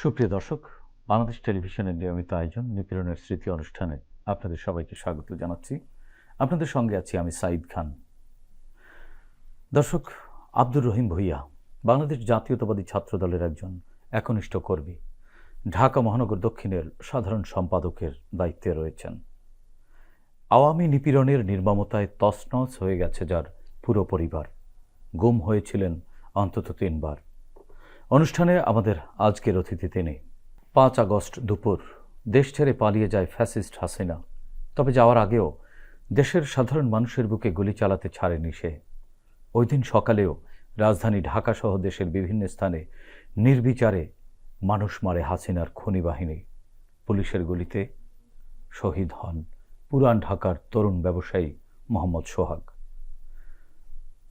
সুপ্রিয় দর্শক, বাংলাদেশ টেলিভিশনের নিয়মিত আয়োজন নিপীড়নের স্মৃতি অনুষ্ঠানে আপনাদের সবাইকে স্বাগত জানাচ্ছি। আপনাদের সঙ্গে আছি আমি সাঈদ খান। দর্শক, আব্দুর রহিম ভূঁইয়া বাংলাদেশ জাতীয়তাবাদী ছাত্রদলের একজন একনিষ্ঠ কর্মী, ঢাকা মহানগর দক্ষিণের সাধারণ সম্পাদকের দায়িত্বে রয়েছেন। আওয়ামী নিপীড়নের নির্মমতায় তছনছ হয়ে গেছে যার পুরো পরিবার। গুম হয়েছিলেন অন্তত 3 বার। অনুষ্ঠানে আমাদের আজকের অতিথি তিনি। 5 আগস্ট দুপুর দেশ ছেড়ে পালিয়ে যায় ফ্যাসিস্ট হাসিনা। তবে যাওয়ার আগেও দেশের সাধারণ মানুষের বুকে গুলি চালাতে ছাড়েনি সে। ওই দিন সকালেও রাজধানী ঢাকাসহ দেশের বিভিন্ন স্থানে নির্বিচারে মানুষ মারে হাসিনার খুনি বাহিনী। পুলিশের গুলিতে শহীদ হন পুরান ঢাকার তরুণ ব্যবসায়ী মোহাম্মদ সোহাগ।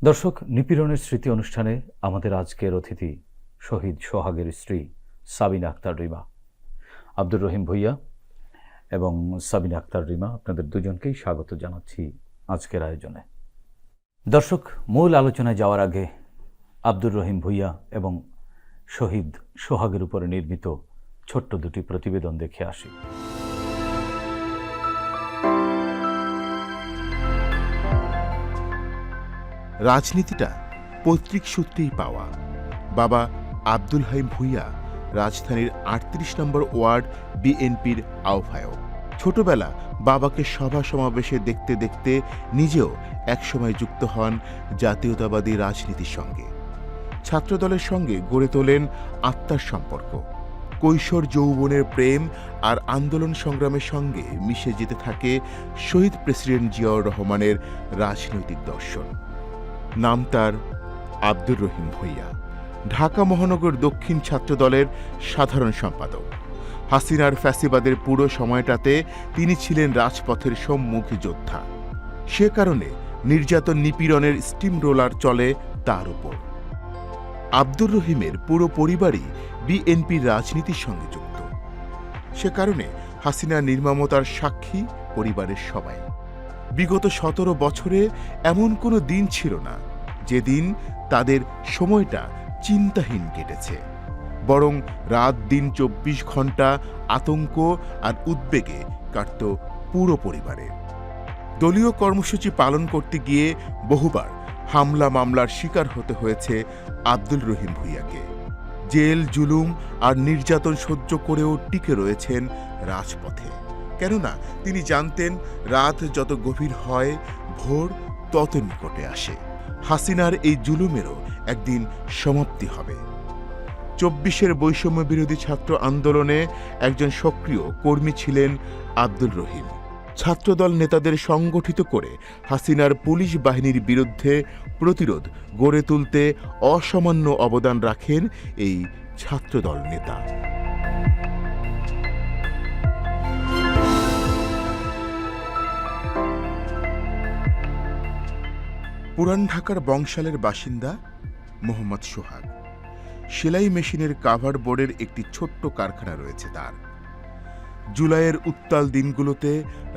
দর্শক, নিপীড়নের স্মৃতি অনুষ্ঠানে আমাদের আজকের অতিথি শহীদ সোহাগের স্ত্রী সাবিনা আক্তার রিমা। আব্দুর রহিম ভূঁইয়া এবং সাবিনা আক্তার রিমা, আপনাদের দুজনকেই স্বাগত জানাচ্ছি আজকের আয়োজনে। দর্শক, মূল আলোচনায় যাওয়ার আগে আব্দুর রহিম ভূঁইয়া এবং শহীদ সোহাগের উপরে নির্মিত ছোট্ট দুটি প্রতিবেদন দেখে আসি। রাজনীতিটা পৈতৃক সূত্রেই পাওয়া। বাবা আব্দুল হাইম ভূঁইয়া রাজধানীর ৩৮ নম্বর ওয়ার্ড বিএনপির আহ্বায়ক। ছোটবেলা বাবাকে সভা সমাবেশে দেখতে দেখতে নিজেও একসময় যুক্ত হন জাতীয়তাবাদী রাজনীতির সঙ্গে। ছাত্রদলের সঙ্গে গড়ে তোলেন আত্মার সম্পর্ক। কৈশোর যৌবনের প্রেম আর আন্দোলন সংগ্রামের সঙ্গে মিশে যেতে থাকে শহীদ প্রেসিডেন্ট জিয়াউর রহমানের রাজনৈতিক দর্শন। নাম তার আব্দুর রহিম ভূঁইয়া, ঢাকা মহানগর দক্ষিণ ছাত্রদলের সাধারণ সম্পাদক। হাসিনার ফ্যাসিবাদের পুরো সময়টাতে তিনি ছিলেন রাজপথের সম্মুখী যোদ্ধা। সে কারণে নির্যাতন নিপীড়নের স্টিম রোলার চলে তার উপর। আব্দুর রহিমের পুরো পরিবারই বিএনপির রাজনীতির সঙ্গে যুক্ত। সে কারণে হাসিনার নির্মমতার সাক্ষী পরিবারের সবাই। বিগত 17 বছরে এমন কোনো দিন ছিল না যেদিন তাদের সময়টা চিন্তাহীন কেটেছে, বরং রাত দিন 24 ঘন্টা আতঙ্ক আর উদ্বেগে কাটত পুরো পরিবারে। দলীয় কর্মসূচি পালন করতে গিয়ে বহুবার হামলা মামলার শিকার হতে হয়েছে আব্দুল রহিম ভূঁইয়াকে। জেল, জুলুম আর নির্যাতন সহ্য করেও টিকে রয়েছেন রাজপথে। কেননা তিনি জানতেন রাত যত গভীর হয় ভোর তত নিকটে আসে। হাসিনার এই জুলুমেরও একদিন সমাপ্তি হবে। 24-এর বৈষম্য বিরোধী ছাত্র আন্দোলনে একজন সক্রিয় কর্মী ছিলেন আব্দুল রহিম। ছাত্রদল নেতাদের সংগঠিত করে হাসিনার পুলিশ বাহিনীর বিরুদ্ধে প্রতিরোধ গড়ে তুলতে অসামান্য অবদান রাখেন এই ছাত্রদল নেতা। পুরান ঢাকার বংশালের বাসিন্দা মোহাম্মদ সোহাগ। সেলাই মেশিনের কাভার বোর্ডের একটি ছোট্ট কারখানা রয়েছে তার। জুলাইয়ের উত্তাল দিনগুলোতে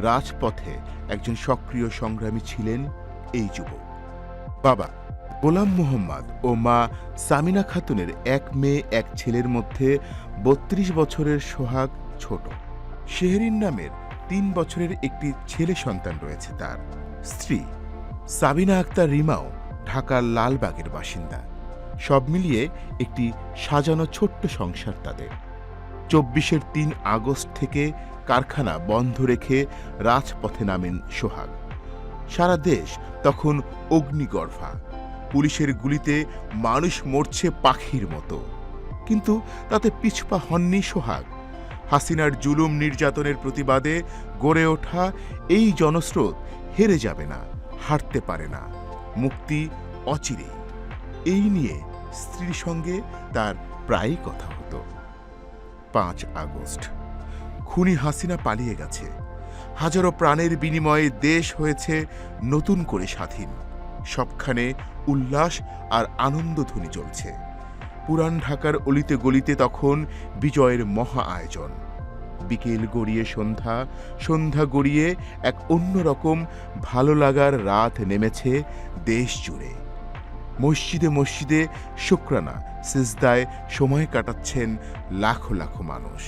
রাজপথে একজন সক্রিয় সংগ্রামী ছিলেন এই যুবক। বাবা গোলাম মোহাম্মদ ও মা সামিনা খাতুনের 1 মেয়ে 1 ছেলের মধ্যে 32 বছরের সোহাগ ছোট। শেহরিন নামের 3 বছরের একটি ছেলে সন্তান রয়েছে তার। স্ত্রী সাবিনা আক্তার রিমাও ঢাকার লালবাগের বাসিন্দা। সব মিলিয়ে একটি সাজানো ছোট্ট সংসার তাদের। 24-এর 3 আগস্ট থেকে কারখানা বন্ধ রেখে রাজপথে নামেন সোহাগ। সারা দেশ তখন অগ্নিগর্ভা। পুলিশের গুলিতে মানুষ মরছে পাখির মতো, কিন্তু তাতে পিছপা হননি সোহাগ। হাসিনার জুলুম নির্যাতনের প্রতিবাদে গড়ে ওঠা এই জনস্রোত হেরে যাবে না, হারতে পারে না, মুক্তি অচিরেই। এই নিয়ে স্ত্রীর সঙ্গে তার প্রায়ই কথা হতো। 5 আগস্ট খুনি হাসিনা পালিয়ে গেছে। হাজারো প্রাণের বিনিময়ে দেশ হয়েছে নতুন করে স্বাধীন। সবখানে উল্লাস আর আনন্দধ্বনি চলছে। পুরান ঢাকার অলিতে গলিতে তখন বিজয়ের মহা আয়োজন। বিকেল গড়িয়ে সন্ধ্যা, সন্ধ্যা গড়িয়ে এক অন্যরকম ভালো লাগার রাত নেমেছে দেশ জুড়ে। মসজিদে মসজিদে শুকরানা সিজদায় সময় কাটাচ্ছেন লাখো লাখো মানুষ।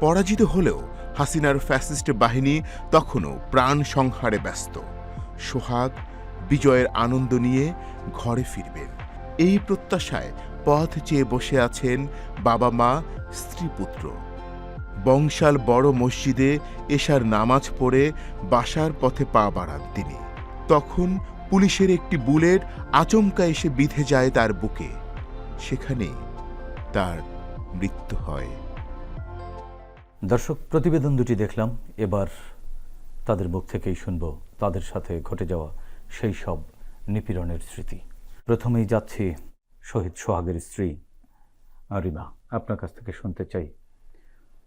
পরাজিত হলেও হাসিনার ফ্যাসিস্ট বাহিনী তখনও প্রাণ সংহারে ব্যস্ত। সোহাগ বিজয়ের আনন্দ নিয়ে ঘরে ফিরবেন এই প্রত্যাশায় পথ চেয়ে বসে আছেন বাবা মা স্ত্রী পুত্র। বংশাল বড় মসজিদে এশার নামাজ পড়ে বাসার পথে পা বাড়ান তিনি। তখন পুলিশের একটি বুলেট আচমকা এসে বিঁধে যায় তার বুকে। সেখানেই তার মৃত্যু হয়। দর্শক, প্রতিবেদন দুটি দেখলাম, এবার তাদের মুখ থেকেই শুনব তাদের সাথে ঘটে যাওয়া সেই সব নিপীড়নের স্মৃতি। প্রথমেই যাচ্ছি শহীদ সোহাগের স্ত্রী রিমা, আপনার কাছ থেকে শুনতে চাই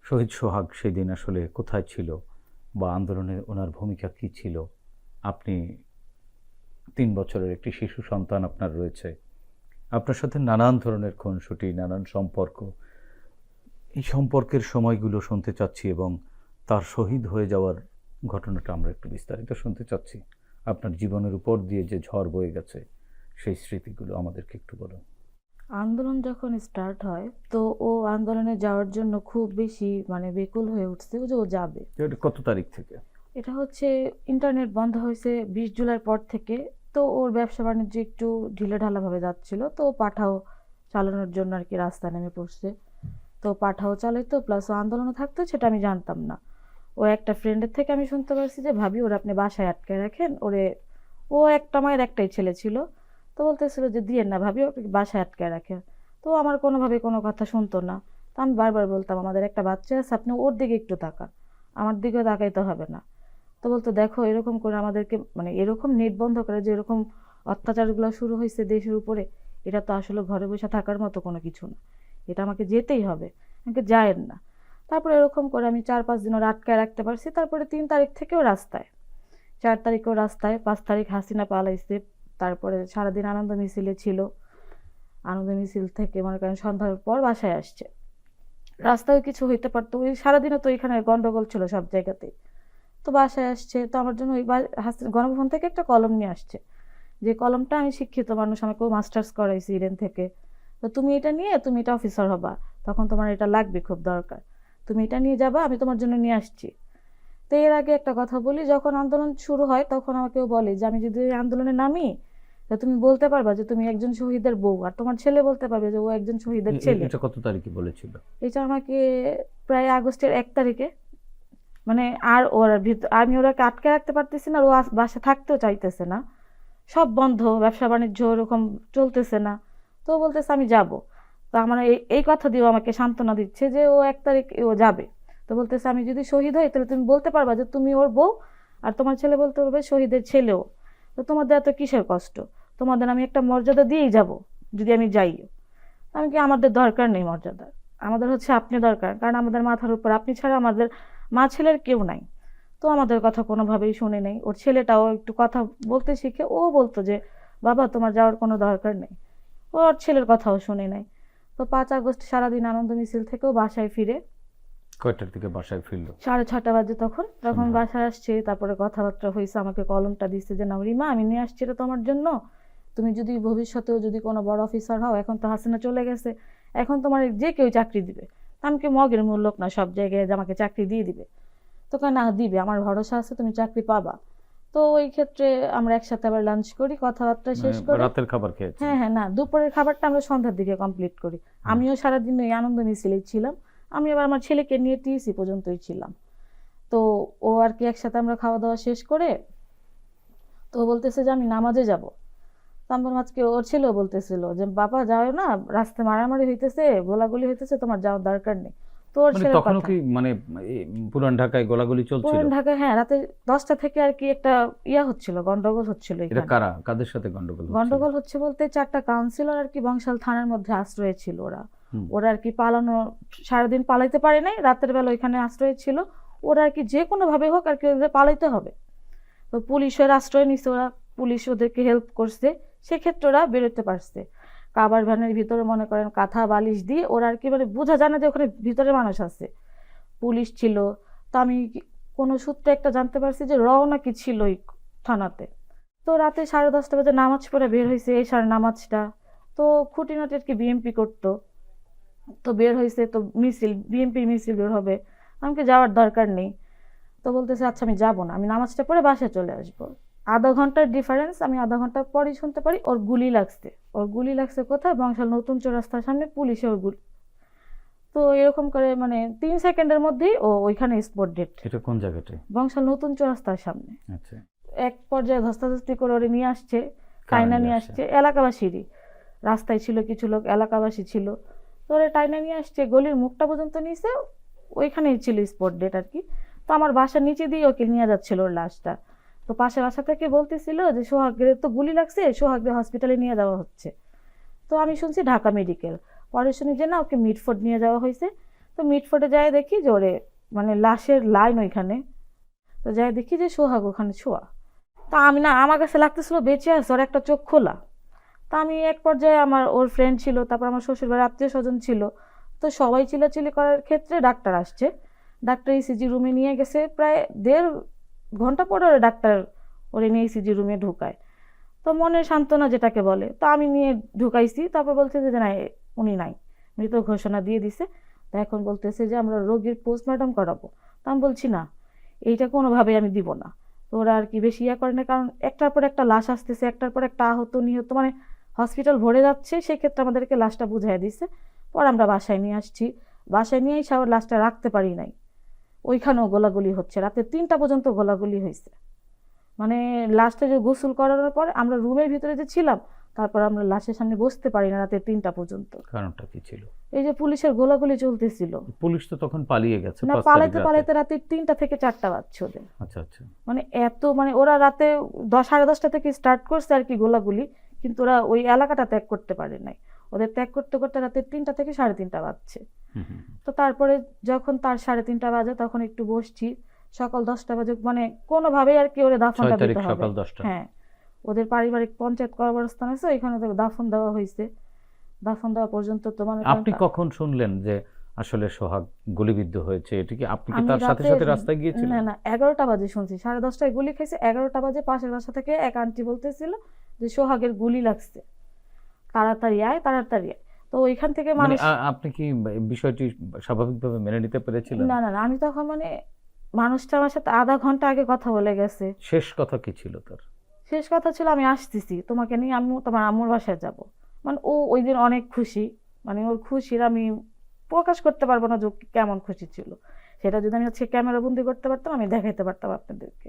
শহীদ সোহাগ সেই দিন আসলে কোথায় ছিল বা আন্দোলনে ওনার ভূমিকা কী ছিল। আপনি 3 বছরের একটি শিশু সন্তান আপনার রয়েছে, আপনার সাথে নানান ধরনের খুনসুটি, নানান সম্পর্ক, এই সম্পর্কের সময়গুলো শুনতে চাচ্ছি এবং তার শহীদ হয়ে যাওয়ার ঘটনাটা আমরা একটু বিস্তারিত শুনতে চাচ্ছি। আপনার জীবনের উপর দিয়ে যে ঝড় বয়ে গেছে সেই স্মৃতিগুলো আমাদেরকে একটু বলুন। আন্দোলন যখন স্টার্ট হয় তো ও আন্দোলনে যাওয়ার জন্য খুব বেশি বেকুল হয়ে উঠছে যে ও যাবে। এটা কত তারিখ থেকে? এটা হচ্ছে ইন্টারনেট বন্ধ হয়েছে 20 জুলাইয়ের পর থেকে। তো ওর ব্যবসা বাণিজ্য একটু ঢিলেঢালাভাবে যাচ্ছিল, তো ও পাঠাও চালানোর জন্য আর কি রাস্তায় নেমে পড়ছে। তো পাঠাও চালাইতো প্লাস ও আন্দোলনে থাকতো, সেটা আমি জানতাম না। ও একটা ফ্রেন্ডের থেকে আমি শুনতে পারছি যে ভাবি ওরা আপনি বাসায় আটকে রাখেন ওরে। ও একটা মায়ের একটাই ছেলে ছিল, তো বলতেছিল যে দিয়েন না ভাবি, ওকে বাসায় আটকে রাখেন। তো আমার কোনোভাবে কোনো কথা শুনতো না। তো আমি বারবার বলতাম আমাদের একটা বাচ্চা আছে, আপনি ওর দিকে একটু তাকান, আমার দিকেও তাকাইতে হবে না। তো বলতো দেখো এরকম করে আমাদেরকে এরকম নেট বন্ধ করে যে এরকম অত্যাচারগুলো শুরু হয়েছে দেশের উপরে, এটা তো আসলে ঘরে বসে থাকার মতো কোনো কিছু না, এটা আমাকে যেতেই হবে, আমাকে যায়েন না। তারপরে এরকম করে আমি 4-5 দিন ওর আটকায় রাখতে পারছি। তারপরে 3 তারিখ থেকেও রাস্তায়, 4 তারিখেও রাস্তায়, 5 তারিখ হাসিনা পালাইছে। তারপরে সারাদিন আনন্দ মিছিলে ছিল, আনন্দ মিছিল থেকে মনে করেন সন্ধ্যার পর বাসায় আসছে। রাস্তায় কিছু হইতে পারতো, ওই সারাদিনও তো এখানে গন্ডগোল ছিল সব জায়গাতেই। তো বাসায় আসছে, তো আমার জন্য ওই গণভবন থেকে একটা কলম নিয়ে আসছে, যে কলমটা আমি শিক্ষিত মানুষ, আমাকেও মাস্টার্স করাইছি ইডেন থেকে, তো তুমি এটা নিয়ে তুমি এটা অফিসার হবা, তখন তোমার এটা লাগবে, খুব দরকার, তুমি এটা নিয়ে যাবা, আমি তোমার জন্য নিয়ে আসছি। তো এর আগে একটা কথা বলি, যখন আন্দোলন শুরু হয় তখন আমাকেও বলে যে আমি যদি এই আন্দোলনে নামি তো তুমি বলতে পারবা যে তুমি একজন শহীদের বউ, আর তোমার ছেলে বলতে পারবে যে ও একজন শহীদের ছেলে। এটা কত তারিখে বলেছিল? এটা আমাকে প্রায় আগস্টের 1 তারিখে। আর ওরা আমি ওরাকে আটকে রাখতে পারতেছি না, ও বাসা থাকতেও চাইতেছে না, সব বন্ধ, ব্যবসা বাণিজ্য ওরকম চলতেছে না। তো বলতেছে আমি যাব। তো আমার এই কথা দিয়েও আমাকে সান্ত্বনা দিচ্ছে যে ও 1 তারিখ ও যাবে। তো বলতেছে আমি যদি শহীদ হই তাহলে তুমি বলতে পারবা যে তুমি ওর বউ, আর তোমার ছেলে বলতে পারবে শহীদের ছেলেও। তো তোমাদের এত কিসের কষ্ট, তোমাদের আমি একটা মর্যাদা দিয়েই যাব যদি আমি যাইও। আমি কি, আমাদের দরকার নেই মর্যাদা, আমাদের হচ্ছে আপনি দরকার, কারণ আমাদের মাথার উপর আপনি ছাড়া আমাদের মা ছেলের কেউ নাই। তো আমাদের কথা কোনোভাবেই শুনে নেই। ওর ছেলেটাও একটু কথা বলতে শিখে, ও বলতো যে বাবা তোমার যাওয়ার কোনো দরকার নেই, ওর ছেলের কথাও শুনে নাই। তো 5 আগস্ট সারাদিন আনন্দ মিছিল থেকেও বাসায় ফিরে কয়টার দিকে বাসায় ফিরলো? 6:30 বাজে। তখন বাসায় আসছে, তারপরে কথাবার্তা হয়েছে, আমাকে কলমটা দিচ্ছে যে না রিমা আমি নিয়ে আসছি এটা তোমার জন্য, তুমি যদি ভবিষ্যতেও যদি কোনো বড় অফিসার হও, এখন তো হাসিনা চলে গেছে, এখন তোমার যে কেউ চাকরি দিবে, আমি কি মগের মূল্যক না সব জায়গায় যে আমাকে চাকরি দিয়ে দিবে। তোকে না দিবে, আমার ভরসা আছে তুমি চাকরি পাবা। তো ওই ক্ষেত্রে আমরা একসাথে আবার লাঞ্চ করি, কথাবার্তা শেষ করে রাতের খাবার খেয়েছি। হ্যাঁ, না দুপুরের খাবারটা আমরা সন্ধ্যার দিকে কমপ্লিট করি। আমিও সারাদিন ওই আনন্দ মিছিলেই ছিলাম, আমি আবার আমার ছেলেকে নিয়ে টিএসি পর্যন্তই ছিলাম। তো ও আর কি একসাথে আমরা খাওয়া দাওয়া শেষ করে তো বলতেছে যে আমি নামাজে যাব। তো আমার আজকে ওর ছেলেও বলতেছিল যে বাবা যাও না, রাস্তায় মারামারি হইতেছে, গোলাগুলি হইতেছে, তোমার যাওয়ার দরকার নেই। তো ওর ছেলের তখনও কথা, কি পুরান ঢাকায় গোলাগুলি চলছিল? পুরান ঢাকায় হ্যাঁ, রাতে 10টা থেকে আর কি একটা হচ্ছিল, গন্ডগোল হচ্ছিল। এটা কাদের সাথে গন্ডগোল? গন্ডগোল হচ্ছে বলতে 4টা কাউন্সিলর আর কি বংশাল থানার মধ্যে আশ্রয় ছিল। ওরা আর কি পালানো, সারাদিন পালাইতে পারে নাই, রাতের বেলা ওইখানে আশ্রয় ছিল। ওরা আর কি যে কোনো ভাবে হোক আর কি ওদের পালাইতে হবে। তো পুলিশের আশ্রয় নিচ্ছে ওরা, পুলিশ ওদেরকে হেল্প করছে, সেক্ষেত্রে ওরা বেরোতে পারছে। কাবার ভ্যানের ভিতরে মনে করেন কাঁথা বালিশ দিয়ে ওরা আর কি বোঝা যায় না যে ওখানে ভিতরে মানুষ আছে, পুলিশ ছিল। তো আমি কোনো সূত্রে একটা জানতে পারছি যে নাকি ছিল ওই থানাতে। তো রাতে 10:30 বাজে নামাজ পড়ে বের হয়েছে, এশার নামাজটা। তো খুঁটিনাটি আর কি বিএমপি করতো, তো বের হয়েছে, তো মিছিল, বিএমপির মিছিল বের হবে, আমাকে যাওয়ার দরকার নেই। তো বলতেছে আচ্ছা আমি যাবো না, আমি নামাজটা পড়ে বাসায় চলে আসবো। আধা ঘন্টার ডিফারেন্স, আমি আধা ঘন্টা পরেই শুনতে পারি ওর গুলি লাগছে। ওর গুলি লাগছে কোথায়? বংশাল নতুন চৌরাস্তার সামনে, পুলিশে ওর গুলি। তো এরকম করে মানে 3 সেকেন্ডের মধ্যেই ও ওইখানে স্পট ডেড। এটা কোন জায়গাটায়? বংশাল নতুন চৌরাস্তার সামনে। আচ্ছা, এক পর্যায়ে ধস্তাধস্তি করে ওরে নিয়ে আসছে, কারা টাইনা নিয়ে নিয়ে আসছে? আসছে এলাকাবাসীরই। রাস্তায় ছিল কিছু লোক, এলাকাবাসী ছিল। তো ওরে টাইনা নিয়ে আসছে, গলির মুখটা পর্যন্ত নিচে, ওইখানেই ছিল স্পট ডেট আর কি। তো আমার বাসার নিচে দিয়ে ওকে নিয়ে যাচ্ছিল ওর লাশটা। তো পাশে বাসা থেকে বলতেছিল যে সোহাগের তো গুলি লাগছে, সোহাগের হসপিটালে নিয়ে যাওয়া হচ্ছে। তো আমি শুনছি ঢাকা মেডিকেল, পরে শুনি যে না ওকে মিডফোর্ড নিয়ে যাওয়া হয়েছে। তো মিডফোর্ডে যাই দেখি যে ওরে মানে লাশের লাইন ওইখানে। তো যাই দেখি যে সোহাগ ওখানে ছোঁয়া। তা আমি না, আমার কাছে লাগতেছিল বেঁচে আছে, ওর একটা চোখ খোলা। তা আমি এক পর্যায়ে, আমার ওর ফ্রেন্ড ছিল, তারপর আমার শ্বশুরবাড়ির আত্মীয় স্বজন ছিল, তো সবাই চিল্লাচিল্লি করার ক্ষেত্রে ডাক্তার আসছে। ডাক্তার ইসিজি রুমে নিয়ে গেছে, প্রায় 1.5 ঘন্টা পরে ওরা ডাক্তার ওরে নিয়ে ইসিজি রুমে ঢুকায়। তো মনের সান্ত্বনা যেটাকে বলে, তো আমি নিয়ে ঢুকাইছি। তারপর বলছে যে না উনি নাই, মৃত ঘোষণা দিয়ে দিছে। তো এখন বলতেছে যে আমরা রোগীর পোস্টমর্টম করাবো। তো আমি বলছি না, এইটা কোনোভাবেই আমি দিব না। তো ওরা আর কি বেশি ইয়া করে না, কারণ একটার পর একটা লাশ আসতেছে, একটার পর একটা আহত নিহত, মানে হসপিটাল ভরে যাচ্ছে। সেক্ষেত্রে আমাদেরকে লাশটা বুঝাই দিছে। পর আমরা বাসায় নিয়ে আসছি, বাসায় নিয়ে এসে আবার লাশটা রাখতে পারি নাই, ওইখানেও গোলাগুলি হচ্ছে, রাতে 3টা পর্যন্ত গোলাগুলি হয়েছে। মানে লাশটা যে গোসল করানোর পর আমরা রুমের ভিতরে যে ছিলাম, তারপর আমরা লাশের সামনে বসতে পারি না রাতে 3টা পর্যন্ত। কারণটা কি ছিল? এই যে পুলিশের গোলাগুলি চলতেছিল। পুলিশ তো তখন পালিয়ে গেছে না, 5 তারিখ পালাইতে রাতে। পালাইতে রাতে 3টা থেকে 4টা বাজছে ওদের। আচ্ছা আচ্ছা। মানে এত, মানে ওরা রাতে 10, 10:30 থেকে স্টার্ট করছে আর কি গোলাগুলি, কিন্তু ওরা ওই এলাকাটা ত্যাগ করতে পারে নাই। ওদের ত্যাগ করতে করতে রাতে 3টা থেকে 3:30 বাজছে। হুম, হুম, হুম। তো তারপরে যখন তার 3:30 বাজে, তখন একটু বসছি, সকাল 10টা বাজে, মানে কোনোভাবেই আর কি ওরে 6 দাফনটা তারিখ দিতে হবে। সকাল 10টা। হ্যাঁ, ওদের পারিবারিক পঞ্চায়েত কবরস্থান আছে, ওইখানে তো দাফন দেওয়া হয়েছে। দাফন দেওয়া পর্যন্ত তো মানে আপনি কখন শুনলেন যে আসলে সোহাগ গুলিবিদ্ধ হয়েছে? এটা কি আপনি কি আমি তার সাথে রাতে, সাথে রাস্তায় গিয়েছিলেন? না না, 11টা বাজে শুনছি, 10:30টায় গুলি খাইছে। 11টা বাজে পাশের বাসা থেকে এক আন্টি বলতেছিল যে সোহাগের গুলি লাগছে, তাড়াতাড়ি আয়, তাড়াতাড়ি আয়। তো ওইখান থেকে মানে মানুষ, আপনি কি বিষয়টি স্বাভাবিকভাবে মেনে নিতে পেরেছিলেন? না না না, আমি তখন মানে মানুষটা আমার সাথে আধা ঘন্টা আগে কথা বলে গেছে। শেষ কথা কি ছিল তার? শেষ কথা ছিল আমি আসতেছি, তোমাকে নিয়ে আমি তোমার আম্মুর বাসায় যাব। মানে ও ওই দিন অনেক খুশি, মানে ওর খুশির আমি প্রকাশ করতে পারবো না যে ও কেমন খুশি ছিল। সেটা যদি আমি হচ্ছে ক্যামেরা বন্দি করতে পারতাম, আমি দেখাইতে পারতাম আপনাদেরকে।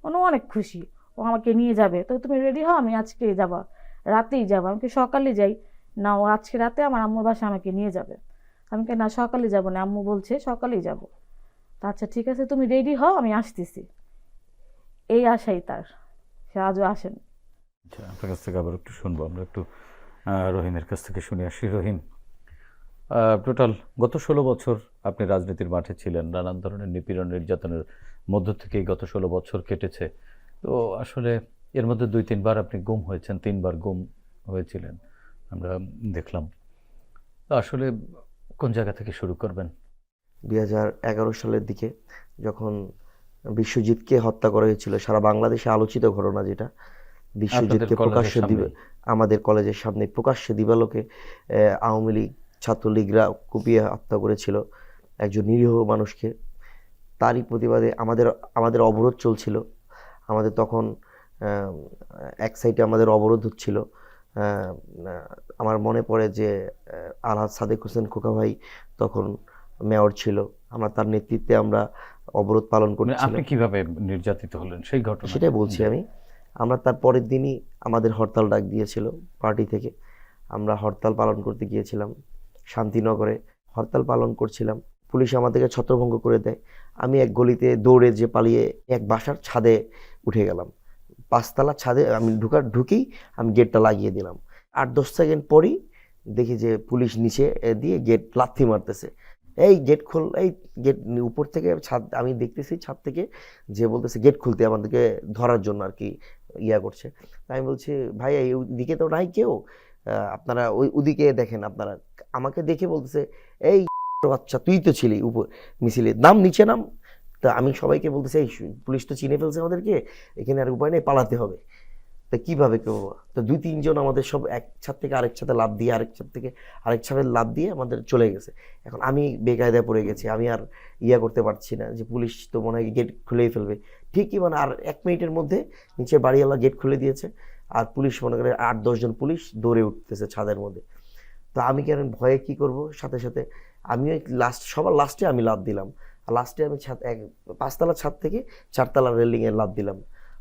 মানে ও অনেক খুশি, ও আমাকে নিয়ে যাবে। তো তুমি রেডি হও, আমি আজকেই যাবো, রাতেই যাবো। আমি কি সকালে যাই? না, ও আজকে রাতে আমার আম্মুর বাসায় আমাকে নিয়ে যাবে। আমি কি না, সকালে যাবো না, আম্মু বলছে সকালেই যাবো। তা আচ্ছা ঠিক আছে, তুমি রেডি হও, আমি আসতেছি। এই আশাই তার, সে আজও আসেন। আচ্ছা, আপনার কাছ থেকে আবার একটু শুনবো, আমরা একটু রহিমের কাছ থেকে শুনে আসি। রহিম, টোটাল গত 16 বছর আপনি রাজনীতির মাঠে ছিলেন, নানান ধরনের নিপীড়ন নির্যাতনের মধ্য থেকেই গত 16 বছর কেটেছে। তো আসলে এর মধ্যে 2-3 বার আপনি গুম হয়েছেন, 3 বার গুম হয়েছিলেন আমরা দেখলাম। তো আসলে কোন জায়গা থেকে শুরু করবেন? 2011 সালের দিকে যখন বিশ্বজিৎকে হত্যা করা হয়েছিল, সারা বাংলাদেশে আলোচিত ঘটনা, যেটা বিশ্বজিৎকে প্রকাশ্যে দিবে আমাদের কলেজের সামনে প্রকাশ্যে দিবালোকে আওয়ামী লীগ ছাত্রলীগরা কুপিয়ে হত্যা করেছিল একজন নিরীহ মানুষকে। তারই প্রতিবাদে আমাদের অবরোধ চলছিল। আমাদের তখন এক সাইডে আমাদের অবরোধ হচ্ছিল। আমার মনে পড়ে যে আলহাজ সাদেক হোসেন খোকা ভাই তখন মেয়র ছিল, আমরা তার নেতৃত্বে আমরা অবরোধ পালন করছিলাম। আপনি কিভাবে নির্যাতিত হলেন সেই ঘটনা? সেটাই বলছি আমি। আমরা তার পরের দিনই আমাদের হরতাল ডাক দিয়েছিল পার্টি থেকে। আমরা হরতাল পালন করতে গিয়েছিলাম শান্তিনগরে, হরতাল পালন করছিলাম। পুলিশ আমাদেরকে ছত্রভঙ্গ করে দেয়। আমি এক গলিতে দৌড়ে যে পালিয়ে এক বাসার ছাদে উঠে গেলাম। 5তলা ছাদে আমি ঢুকেই আমি গেটটা লাগিয়ে দিলাম। 8-10 সেকেন্ড পরই দেখি যে পুলিশ নিচে দিয়ে গেট লাথি মারতেছে, এই গেট খোল, এই গেট। উপর থেকে ছাদ আমি দেখতেছি, ছাদ থেকে যে বলতেছে গেট খুলতে, আমাদেরকে ধরার জন্য আর কি ইয়া করছে। আমি বলছি ভাই এই দিকে তো নাই কেউ, আপনারা ওদিকে দেখেন। আপনারা আমাকে দেখে বলতেছে, এই বাচ্চা তুই তো ছিলি উপর মিছিলে, নাম নিচে নাম। তা আমি সবাইকে বলতেছি, এই পুলিশ তো চিনে ফেলছে আমাদেরকে, এখানে আর উপায় নেই, পালাতে হবে। তা কিভাবে করবো? তো 2-3 জন আমাদের সব এক ছাদ থেকে আরেক ছাদে লাফ দিয়ে, আরেক ছাদ থেকে আরেক ছাদে লাফ দিয়ে আমাদের চলে গেছে। এখন আমি বেকায়দায় পড়ে গেছি, আমি আর করতে পারছি না, যে পুলিশ তো মনে হয় গেট খুলেই ফেলবে। ঠিকই মানে আর 1 মিনিটের মধ্যে নিচে বাড়িওয়ালা গেট খুলে দিয়েছে, আর পুলিশ মনে করে 8-10 জন পুলিশ দৌড়ে উঠতেছে ছাদের মধ্যে। তো আমি কেন ভয়ে কি করব, সাথে সাথে আমি সবার লাস্টে আমি লাফ দিলাম। আর লাস্টে আমি 5তলা ছাদ থেকে 4তলা রেলিংয়ে লাফ দিলাম,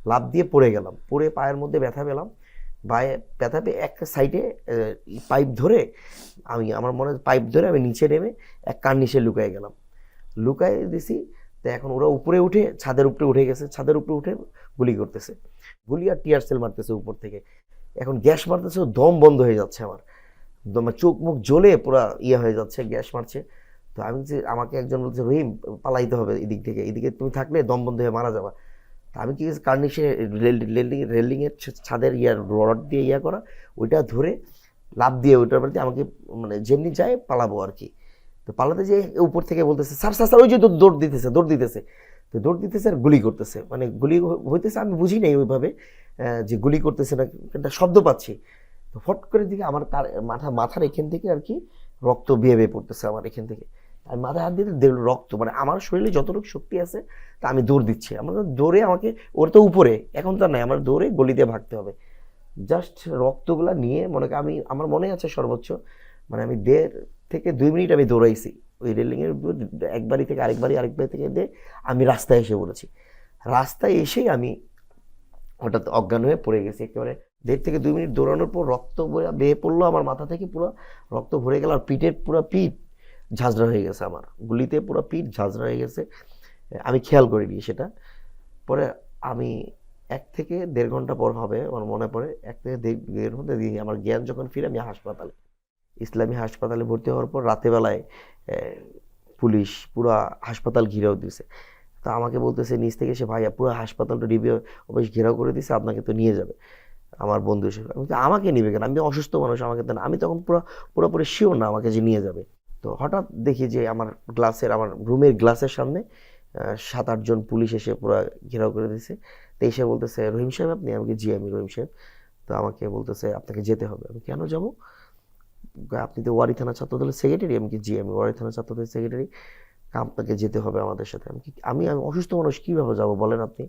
লাফ দিয়ে পড়ে গেলাম। পড়ে পায়ের মধ্যে ব্যথা পেলাম, ব্যথা পেয়ে একটা সাইডে পাইপ ধরে আমার মনে হয় পাইপ ধরে আমি নিচে নেমে এক কার্নিশে লুকায় গেলাম, লুকায় দিছি। তো এখন ওরা উপরে উঠে ছাদের উপরে উঠে গেছে, ছাদের উপরে উঠে গুলি করতেছে, গুলি আর টিয়ার সেল মারতেছে উপর থেকে। এখন গ্যাস মারতেছে, দম বন্ধ হয়ে যাচ্ছে আমার, চোখ মুখ জ্বলে পুরা হয়ে যাচ্ছে, গ্যাস মারছে। তো আমি যে আমাকে একজন বলছে রহিম পালাইতে হবে এদিক থেকে, এদিকে তুমি থাকলে দম বন্ধ হয়ে মারা যাবা। তা আমি কি কার্নিশে রেলিংয়ের ছাদের রড দিয়ে করা, ওইটা ধরে লাফ দিয়ে ওইটার প্রতি আমাকে মানে যেমনি যায় পালাবো আর কি। তো পালাতে যে উপর থেকে বলতেছে স্যার স্যার স্যার, ওই যে দৌড় দিতেছে। তো দৌড় দিতেছে আর গুলি করতেছে, মানে গুলি হইতেছে, আমি বুঝি নাই ওইভাবে যে গুলি করতেছে না, একটা শব্দ পাচ্ছি। তো ফট করে দিকে আমার মাথার এখান থেকে আর কি রক্ত বেয়ে পড়তেছে আমার এখান থেকে। আমি মাথায় হাত দিয়ে রক্ত, মানে আমার শরীরে যতটুকু শক্তি আছে তা আমি দৌড় দিচ্ছি। আমার দৌড়ে আমাকে, ওর তো উপরে এখন তো নাই, আমার দৌড়ে গলিতে ভাগতে হবে। জাস্ট রক্তগুলা নিয়ে আমার মনে আছে সর্বোচ্চ মানে আমি 1.5 থেকে 2 মিনিট আমি দৌড়াইছি ওই রেলিংয়ের উপর, এক বাড়ি থেকে আরেক বাড়ি থেকে দিয়ে আমি রাস্তায় এসে পড়েছি। রাস্তায় এসেই আমি হঠাৎ অজ্ঞান হয়ে পড়ে গেছি একেবারে। 1.5 থেকে 2 মিনিট দৌড়ানোর পর রক্ত বেয়ে পড়লো আমার মাথা থেকে, পুরো রক্ত ভরে গেল, আর পিঠের পুরো পিঠ ঝাঁঝরা হয়ে গেছে, আমার গুলিতে পুরো পিঠ ঝাঁঝরা হয়ে গেছে। আমি খেয়াল করিনি সেটা। পরে আমি 1 থেকে 1.5 ঘন্টা পর হবে আমার মনে পড়ে, 1 থেকে 1.5 ঘন্টা দিয়ে আমার জ্ঞান যখন ফিরে, আমি হাসপাতালে, ইসলামী হাসপাতালে ভর্তি হওয়ার পর রাতেবেলায় পুলিশ পুরো হাসপাতাল ঘিরেও দিয়েছে। তা আমাকে বলতেছে নিচ থেকে সে, ভাইয়া পুরো হাসপাতালটা ডিবি অফিস ঘেরাও করে দিয়েছে, আপনাকে তো নিয়ে যাবে। আমার বন্ধু এসে, আমি আমাকে নিবে কেন, আমি অসুস্থ মানুষ, আমাকে তো না। আমি তখন পুরোপুরি শিওর না আমাকে যে নিয়ে যাবে। তো হঠাৎ দেখি যে আমার রুমের গ্লাসের সামনে 7-8 জন পুলিশ এসে পুরো ঘেরাও করে দিয়েছে। তো এসে বলতেছে রহিম সাহেব আপনি? আমাকে জি আমি রহিম সাহেব। তো আমাকে বলতেছে আপনাকে যেতে হবে। আমি কেন যাব? আপনি তো ওয়ারী থানা ছাত্রদলের সেক্রেটারি। আমি কি জি আমি ওয়ারী থানা ছাত্রদলের সেক্রেটারি, আপনাকে যেতে হবে আমাদের সাথে। আমি অসুস্থ মানুষ কীভাবে যাব বলেন আপনি?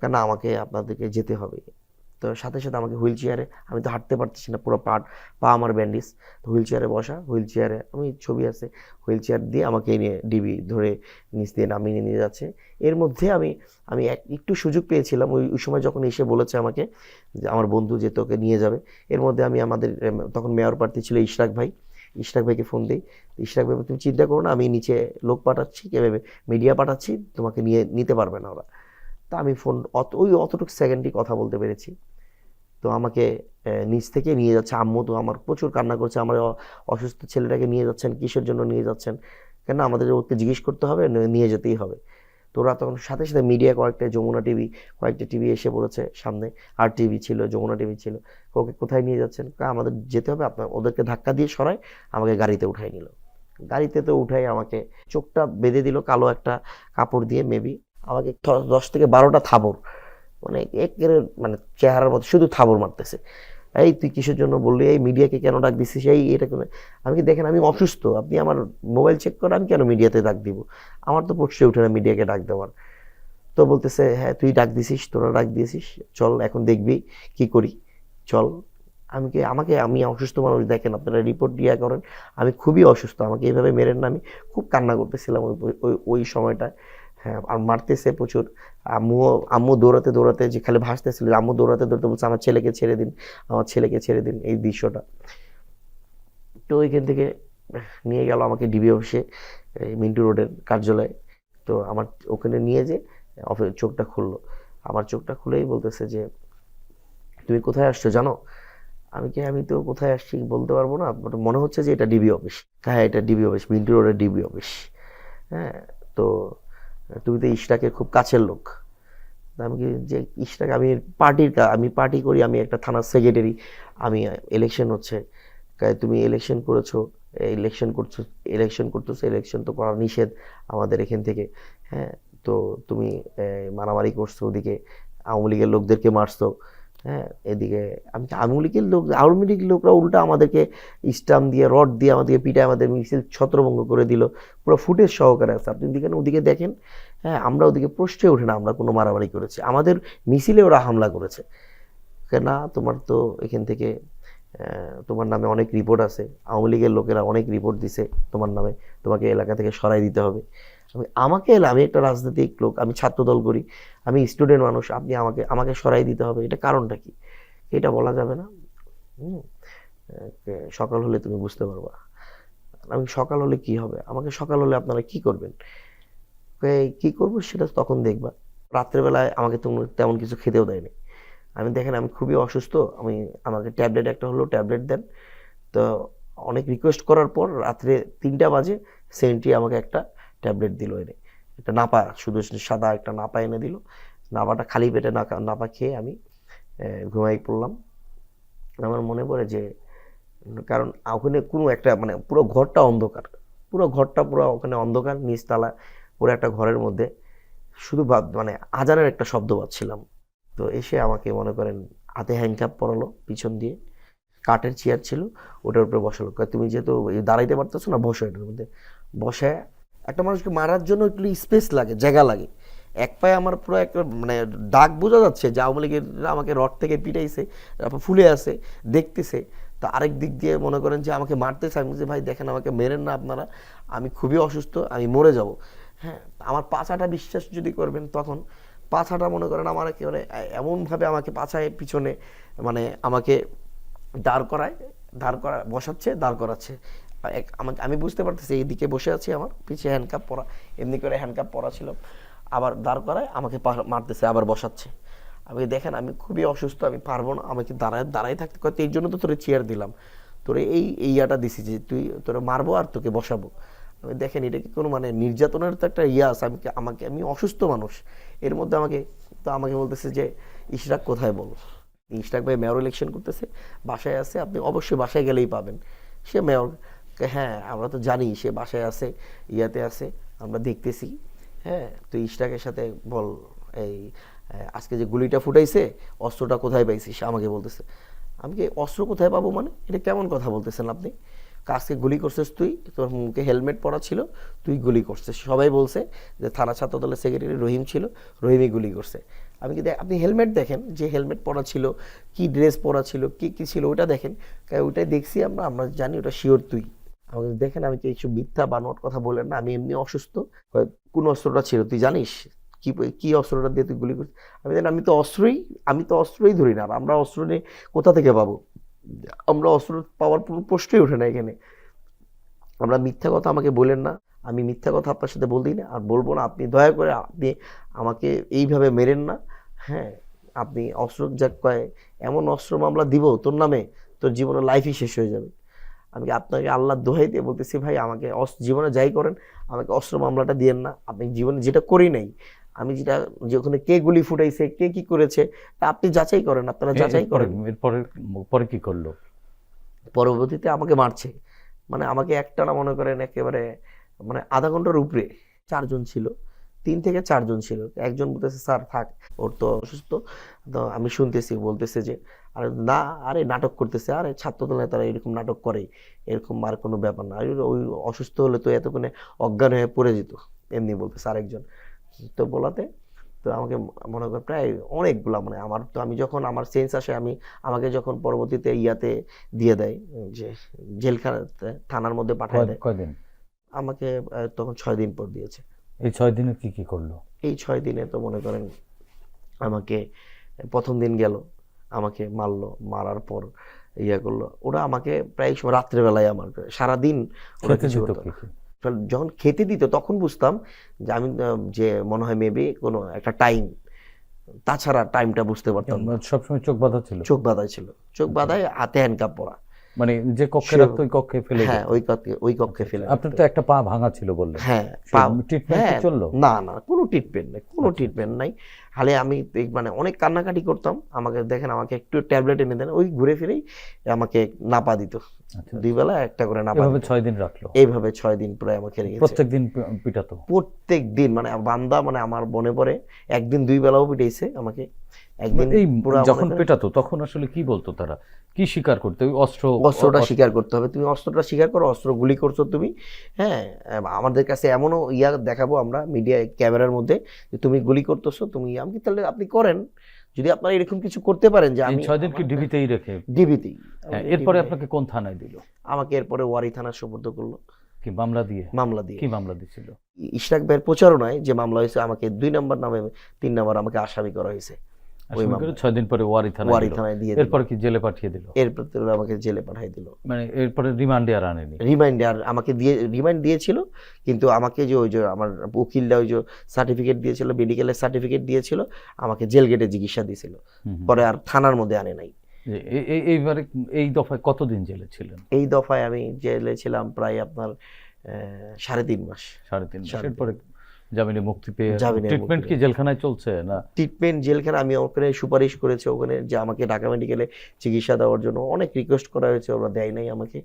কেন আমাকে আপনাদেরকে যেতে হবে। তো সাথে সাথে আমাকে হুইল চেয়ারে, আমি তো হাঁটতে পারতেছি না, পুরো পা আমার ব্যান্ডেজ। তো হুইল চেয়ারে বসা, হুইল চেয়ারে আমি ছবি আছে, হুইল চেয়ার দিয়ে আমাকে নিয়ে ডিবি ধরে নিচ দিয়ে নামিয়ে নিয়ে যাচ্ছে। এর মধ্যে আমি একটু সুযোগ পেয়েছিলাম ওই সময় যখন এসে বলেছে আমাকে যে আমার বন্ধু যে তোকে নিয়ে যাবে। এর মধ্যে আমি তখন মেয়র প্রার্থী ছিল ইশরাক ভাইকে ফোন দিই। ইশরাক ভাই তুমি চিন্তা করো না, আমি নিচে লোক পাঠাচ্ছি, মিডিয়া পাঠাচ্ছি, তোমাকে নিতে পারবে না ওরা। তা আমি অতটুকু সেকেন্ডই কথা বলতে পেরেছি। তো আমাকে নিচ থেকে নিয়ে যাচ্ছে, আম্মু তো আমার প্রচুর কান্না করছে, আমার অসুস্থ ছেলেটাকে নিয়ে যাচ্ছেন, কিসের জন্য নিয়ে যাচ্ছেন, কেন আমাদের ওকে জিজ্ঞেস করতে হবে, নিয়ে যেতেই হবে। তো ওরা তখন সাথে সাথে মিডিয়া কয়েকটা টিভি এসে পড়েছে সামনে, আর টিভি ছিল, যমুনা টিভি ছিল। ওকে কোথায় নিয়ে যাচ্ছেন? আমাদের যেতে হবে, ওদেরকে ধাক্কা দিয়ে সরায় আমাকে গাড়িতে উঠাই নিল। গাড়িতে তো উঠাই আমাকে চোখটা বেঁধে দিল কালো একটা কাপড় দিয়ে, মেবি আমাকে 10 থেকে 12টা থাবর, মানে চেহারার মধ্যে শুধু থাবর মারতেছে। এই তুই কিসের জন্য বললি, এই মিডিয়াকে কেন ডাক দিছিস, এটা কেন? আমি কি দেখেন আমি অসুস্থ, আপনি আমার মোবাইল চেক করে আমি কেন মিডিয়াতে ডাক দিব? আমার তো পড়ছে উঠে না মিডিয়াকে ডাক দেওয়ার। তো বলতেছে হ্যাঁ তুই ডাক দিছিস, তোরা ডাক দিয়েছিস, চল এখন দেখবি কি করি, চল। আমি অসুস্থ মানুষ, দেখেন আপনারা রিপোর্ট দিয়া করেন, আমি খুবই অসুস্থ, আমাকে এইভাবে মেরেন না। আমি খুব কান্না করতেছিলাম ওই সময়টায়। হ্যাঁ, আর মারতেছে প্রচুর। আম্মু দৌড়াতে যে খালি ভাসতেছিল, আম্মু দৌড়াতে বলছে আমার ছেলেকে ছেড়ে দিন, এই দৃশ্যটা। তো ওইখান থেকে নিয়ে গেল আমাকে ডিবি অফিসে, মিন্টু রোডের কার্যালয়ে। তো আমার ওখানে নিয়ে যে চোখটা খুললো, আমার চোখটা খুলেই বলতেছে যে তুমি কোথায় আসছো জানো? আমি তো কোথায় আসছি বলতে পারবো না, মনে হচ্ছে যে এটা ডিবি অফিস। হ্যাঁ এটা ডিবি অফিস, মিন্টু রোডের ডিবি অফিস। হ্যাঁ, তো তুমি তো ইশরাকের খুব কাছের লোক। আমি কি যে ইশরাক, আমি পার্টি করি, আমি একটা থানার সেক্রেটারি, আমি ইলেকশন হচ্ছে, তুমি ইলেকশন করতেছো, ইলেকশন তো করা নিষেধ আমাদের এখান থেকে। হ্যাঁ, তো তুমি মারামারি করছো, ওদিকে আওয়ামী লীগের লোকদেরকে মারছো, হ্যাঁ, এদিকে আওয়ামী লীগের লোকরা উল্টা আমাদেরকে স্টাম্প দিয়ে রড দিয়ে আমাদেরকে পিটায় আমাদের মিছিল ছত্রভঙ্গ করে দিল, পুরো ফুটেজ সহকারে আছে, আপনি ওদিকে দেখেন। হ্যাঁ, আমরা ওদিকে প্রশ্নে ওঠে না আমরা কোনো মারামারি করেছি, আমাদের মিছিলে ওরা হামলা করেছে। না, তোমার তো এখান থেকে তোমার নামে অনেক রিপোর্ট আছে, আওয়ামী লীগের লোকেরা অনেক রিপোর্ট দিছে তোমার নামে, তোমাকে এলাকা থেকে সরাই দিতে হবে। আমি একটা রাজনৈতিক লোক, আমি ছাত্রদল করি, আমি স্টুডেন্ট মানুষ, আপনি আমাকে সরাই দিতে হবে, এটা কারণটা কি? এটা বলা যাবে না। সকাল হলে তুমি বুঝতে পারবা। আমি সকাল হলে কি হবে, আমাকে সকাল হলে আপনারা কি করবেন, কি করবো সেটা তখন দেখবা। রাত্রেবেলায় আমাকে তেমন কিছু খেতেও দেয়নি। দেখেন আমি খুবই অসুস্থ, আমাকে ট্যাবলেট একটা হলো ট্যাবলেট দেন। তো অনেক রিকোয়েস্ট করার পর রাত্রে 3টা বাজে সেন্ট্রি আমাকে একটা ট্যাবলেট দিল এনে, একটা নাপা, শুধু সাদা একটা নাপা এনে দিল। নাপাটা খালি পেটে নাপা খেয়ে আমি ঘুমাই পড়লাম। আমার মনে পড়ে যে, কারণ ওখানে কোনো একটা পুরো ঘরটা অন্ধকার, পুরো ওখানে অন্ধকার, নিচতলা পুরো একটা ঘরের মধ্যে শুধু আজানের একটা শব্দ পাচ্ছিলাম। তো এসে আমাকে মনে করেন হাতে হ্যান্ডকাপ পরালো পিছন দিয়ে, কাঠের চেয়ার ছিল ওটার উপরে বসালো, তুমি যেহেতু দাঁড়াইতে পারতেছো না, বসো এটার মধ্যে। বসে, একটা মানুষকে মারার জন্য একটু স্পেস লাগে, জায়গা লাগে। এক পায়ে আমার পুরো একটা দাগ বোঝা যাচ্ছে যে আওয়ামী লীগের আমাকে রড থেকে পিটাইছে, ফুলে আছে, দেখতেছে। তো আরেক দিক দিয়ে মনে করেন যে আমাকে মারতেছে। আমি বলছি, ভাই দেখেন আমাকে মেরেন না আপনারা, আমি খুবই অসুস্থ, আমি মরে যাব। হ্যাঁ, আমার পাছাটা বিশ্বাস যদি করবেন, তখন পাছাটা মনে করেন আমার একেবারে এমনভাবে আমাকে পাছায় পিছনে আমাকে দাঁড় বসাচ্ছে, দাঁড় করাচ্ছে। আমি বুঝতে পারতেছি এইদিকে বসে আছি, আমার পিছিয়ে হ্যান্ডকাপ পরা, এমনি করে হ্যান্ডকাপ পরা ছিল, আবার দাঁড় করায় আমাকে মারতেছে, আবার বসাচ্ছে। আমি দেখেন আমি খুবই অসুস্থ, আমি পারবো না, আমাকে দাঁড়ায় থাকতে কত, এই জন্য তো তোরে চেয়ার দিলাম, তোরে এই ইয়াটা দিছি যে তোরে মারবো আর তোকে বসাবো। আমি দেখেন এটা কি কোনো নির্যাতনের তো একটা আছে। আমি অসুস্থ মানুষ, এর মধ্যে আমাকে বলতেছে যে ইশরাক কোথায় বলো। ইশরাক ভাই মেয়র ইলেকশন করতেছে, বাসায় আছে, আপনি অবশ্যই বাসায় গেলেই পাবেন। সে মেয়র, হ্যাঁ আমরা তো জানি সে বাসায় আছে, ইয়াতে আছে, আমরা দেখতেছি। হ্যাঁ, তো ইশরাকের সাথে বল, এই আজকে যে গুলিটা ফুটাইছে অস্ত্রটা কোথায় পাইছিস, আমাকে বলতেছে। আমি কি অস্ত্র কোথায় পাবো, এটা কেমন কথা বলতেছেন আপনি? কাজকে গুলি করছিস তুই, তোর মুখে হেলমেট পরা ছিল, তুই গুলি করছিস। সবাই বলছে যে থানা ছাত্র দলের সেক্রেটারি রহিম ছিল, রহিমই গুলি করছে। আমি কি আপনি হেলমেট দেখেন, যে হেলমেট পরা ছিল, কি ড্রেস পরা ছিল, কি কি ছিল ওটা দেখেন, ওইটাই দেখছি আমরা জানি ওটা শিওর তুই। আমাকে দেখেন, আমি কি কিছু মিথ্যা বানোয়াট কথা বলেন না, আমি এমনি অসুস্থ। কোন অস্ত্রটা ছিল তুই জানিস, কি অস্ত্রটা দিয়ে তুই গুলি করছিস? আমি তো অস্ত্রই ধরি না, আমরা অস্ত্র নিয়ে কোথা থেকে পাবো? আমরা অস্ত্র পাওয়ার কোনো প্রশ্নই ওঠে না এখানে। আমরা মিথ্যা কথা আমাকে বলেন না, আমি মিথ্যা কথা আপনার সাথে বলতেই না, আর বলবো না। আপনি দয়া করে আপনি আমাকে এইভাবে মেরেন না। হ্যাঁ, আপনি অস্ত্র এমন অস্ত্র মামলা দিব তোর নামে, তোর জীবনের লাইফই শেষ হয়ে যাবে। আমি আপনাকে আল্লাহর দোহাই দিয়ে বলতেছি, ভাই আমাকে জীবনে যাই করেন, আমাকে অস্ত্র মামলাটা দিয়েন না। আপনি জীবনে যেটা করি নাই, আমি যেটা, যে ওখানে কে গুলি ফুটাইছে, কে কি করেছে, তা আপনি যাচাই করেন, আপনারা যাচাই করেন। পরে কি করলো? পরবর্তীতে আমাকে মারছে, আমাকে একটানা মনে করেন একেবারে আধা ঘন্টার উপরে। 4 জন ছিল, 3 থেকে 4 জন ছিল। একজন বলতেছে স্যার থাক, ওর তো অসুস্থ। তো আমি শুনতেছি, বলতেছে যে আরে না, আরে নাটক করতেছে, আরে ছাত্রদল নেতারা এরকম নাটক করে, এরকম আর কোনো ব্যাপার না, ওই অসুস্থ হলে তো এতক্ষণে অজ্ঞান হয়ে পড়ে যেত, এমনি বলতেছে আরেকজন। তো বলাতে তো আমাকে মনে করেন প্রায় অনেকগুলা আমি যখন আমার সেন্স আসে, আমাকে যখন পরবর্তীতে ইয়াতে দিয়ে দেয়, যে জেলখানাতে, থানার মধ্যে পাঠায় দেয়। কয়দিন? আমাকে তখন 6 দিন পর দিয়েছে। এই 6 দিনে কি করলো? এই 6 দিনে তো মনে করেন আমাকে প্রথম দিন গেল, আমাকে মারলো, মারার পর ইয়া করলো ওরা আমাকে প্রায় সময় রাত্রেবেলায়, আমার সারাদিন ওরা কিছু করতো না। যখন খেতে দিত তখন বুঝতাম যে আমি যে মনে হয় মেবি কোনো একটা টাইম, তাছাড়া টাইমটা বুঝতে পারতাম না। সবসময় চোখ বাঁধা ছিল? চোখ বাঁধায়, হাতে হ্যান্ডকাপ পরা। যে কক্ষে রাখতো ওই কক্ষে ফেলে? হ্যাঁ, ওই কক্ষে ফেলে। আপনার তো একটা পা ভাঙা ছিল বললেন। হ্যাঁ, ট্রিটমেন্ট চললো? না, কোনো ট্রিটমেন্ট নাই। হালে আমি অনেক কান্নাকাটি করতাম, আমাকে দেখেন, আমাকে একটু ট্যাবলেট এনে দেন, ওই ঘুরে ফিরেই আমাকে নাপা দিত। 2 বেলা একটা করে নাপা। এইভাবে 6 দিন রাখলো? এইভাবে 6 দিন প্রায় আমাকে রেখেছে। প্রত্যেকদিন পিটাতো? প্রত্যেক দিন, বান্দা আমার মনে পড়ে একদিন 2 বেলাও পিটাইছে আমাকে। একদিন এই পুরা যখন মনে করেন- পেটাতো তখন আসলে কি বলতো তারা, কি স্বীকার করতে? ওই অস্ত্রটা স্বীকার করতে হবে, তুমি অস্ত্রটা স্বীকার করো, অস্ত্র গুলি করছো তুমি। হ্যাঁ, আমাদের কাছে এমনও দেখাবো আমরা মিডিয়া ক্যামেরার মধ্যে যে তুমি গুলি করতেছো, তুমি আমি তাহলে আপনি করেন, যদি আপনারা এরকম কিছু করতে পারেন যে এই আমি 6 দিন কি ডিবিতেই রেখে? ডিবিতেই। হ্যাঁ, এরপরে আপনাকে কোন থানায় দিল? আমাকে এরপরে ওয়ারি থানার সোপর্দ করলো, কি মামলা দিয়ে? মামলা দিয়ে। কি মামলা দিছিল? ইশরাক ভাইয়ের প্রচারণায় যে মামলা হয়েছে, আমাকে 2 নম্বর নামে 3 নম্বর আমাকে আসামি করা হয়েছে। ওই আসামি করে মামলায় 6 দিন পরে ওয়ারি থানায় ওয়ারি দিল। থানায় দিয়ে এরপর কি জেলে পাঠিয়ে দিল? এরপর তো আমাকে জেলে পাঠিয়ে দিল। মানে এরপরে রিমান্ডে আর আনেনি? রিমাইন্ডার আমাকে দিয়ে রিমাইন্ড দিয়েছিল, কিন্তু আমাকে যে ওই যে আমার উকিলরা ওই যে সার্টিফিকেট দিয়েছিল, মেডিকেলের সার্টিফিকেট দিয়েছিল, আমাকে জেল গেটে চিকিৎসা দিয়েছিল, পরে আর থানার মধ্যে আনে নাই। এইবারে এই দফায় কতদিন জেলে ছিলেন? এই দফায় আমি জেলে ছিলাম প্রায় আপনার 3.5 মাস। 3.5 মাস। 3.5 এরপরে জামিনে মুক্তি পেয়ে জামিনে ট্রিটমেন্ট মুক্তি কি জেলখানায় চলছে না? ট্রিটমেন্ট জেলখানা আমি ওখানে সুপারিশ করেছি, ওখানে যে আমাকে ঢাকা মেডিকেলে চিকিৎসা দেওয়ার জন্য অনেক রিকোয়েস্ট করা হয়েছে, ওরা দেয় নাই আমাকে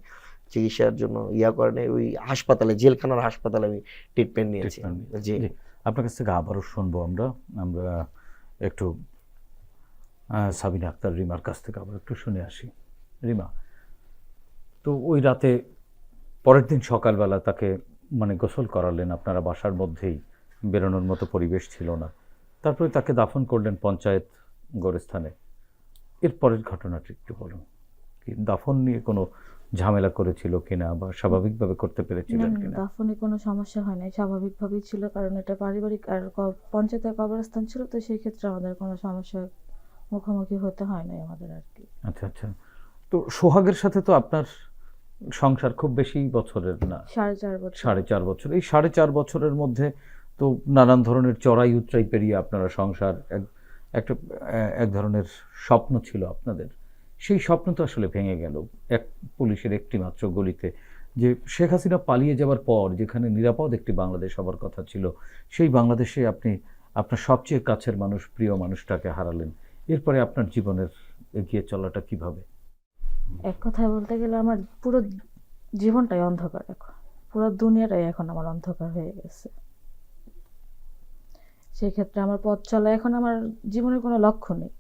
চিকিৎসার জন্য, করে নাই। ওই হাসপাতালে, জেলখানার হাসপাতালে আমি ট্রিটমেন্ট নিয়েছি। জি, জি, আপনার কাছ থেকে আবারও শুনবো আমরা একটু সাবিনা আক্তার রিমার কাছ থেকে আবার একটু শুনে আসি। রিমা, তো ওই রাতে পরের দিন সকালবেলা তাকে মানে গোসল করালেন আপনারা বাসার মধ্যেই, বেরোনোর মতো পরিবেশ ছিল না, তারপরে তাকে দাফন করলেন পঞ্চায়েত গোরস্থানে। এরপরের ঘটনাটি একটু বলুন, কি দাফন নিয়ে কোনো ঝামেলা করেছিল কিনা বা স্বাভাবিকভাবে করতে পেরেছিলেন না, কিনা? দাফনে কোনো সমস্যা হয় নাই, স্বাভাবিকভাবেই ছিল, কারণ এটা পারিবারিক আর পঞ্চায়েতের কবরস্থান ছিল, তো সেই ক্ষেত্রে আমাদের কোনো সমস্যার মুখোমুখি হতে হয় নাই আমাদের আর কি। আচ্ছা আচ্ছা। তো সোহাগের সাথে তো আপনার সংসার খুব বেশি বছরের না, 4.5 বছর। 4.5 বছর। এই 4.5 বছরের মধ্যে তো নানান ধরনের চড়াই উতরাই পেরিয়ে আপনারা সংসার একটা এক ধরনের স্বপ্ন ছিল আপনাদের, সেই স্বপ্ন তো আসলে ভেঙে গেল এক পুলিশের একটি মাত্র গলিতে। যে শেখ হাসিনা পালিয়ে যাওয়ার পর যেখানে নিরাপদ একটি বাংলাদেশ হবার কথা ছিল, সেই বাংলাদেশে আপনি আপনার সবচেয়ে কাছের মানুষ, প্রিয় মানুষটাকে হারালেন। এরপরে আপনার জীবনের এগিয়ে চলাটা কিভাবে? এক কথায় বলতে গেলে আমার পুরো জীবনটাই অন্ধকার, এখন পুরো দুনিয়াটাই এখন আমার অন্ধকার হয়ে গেছে। সেই ক্ষেত্রে আমার পথ চলা, এখন আমার জীবনের কোনো লক্ষ্য নেই,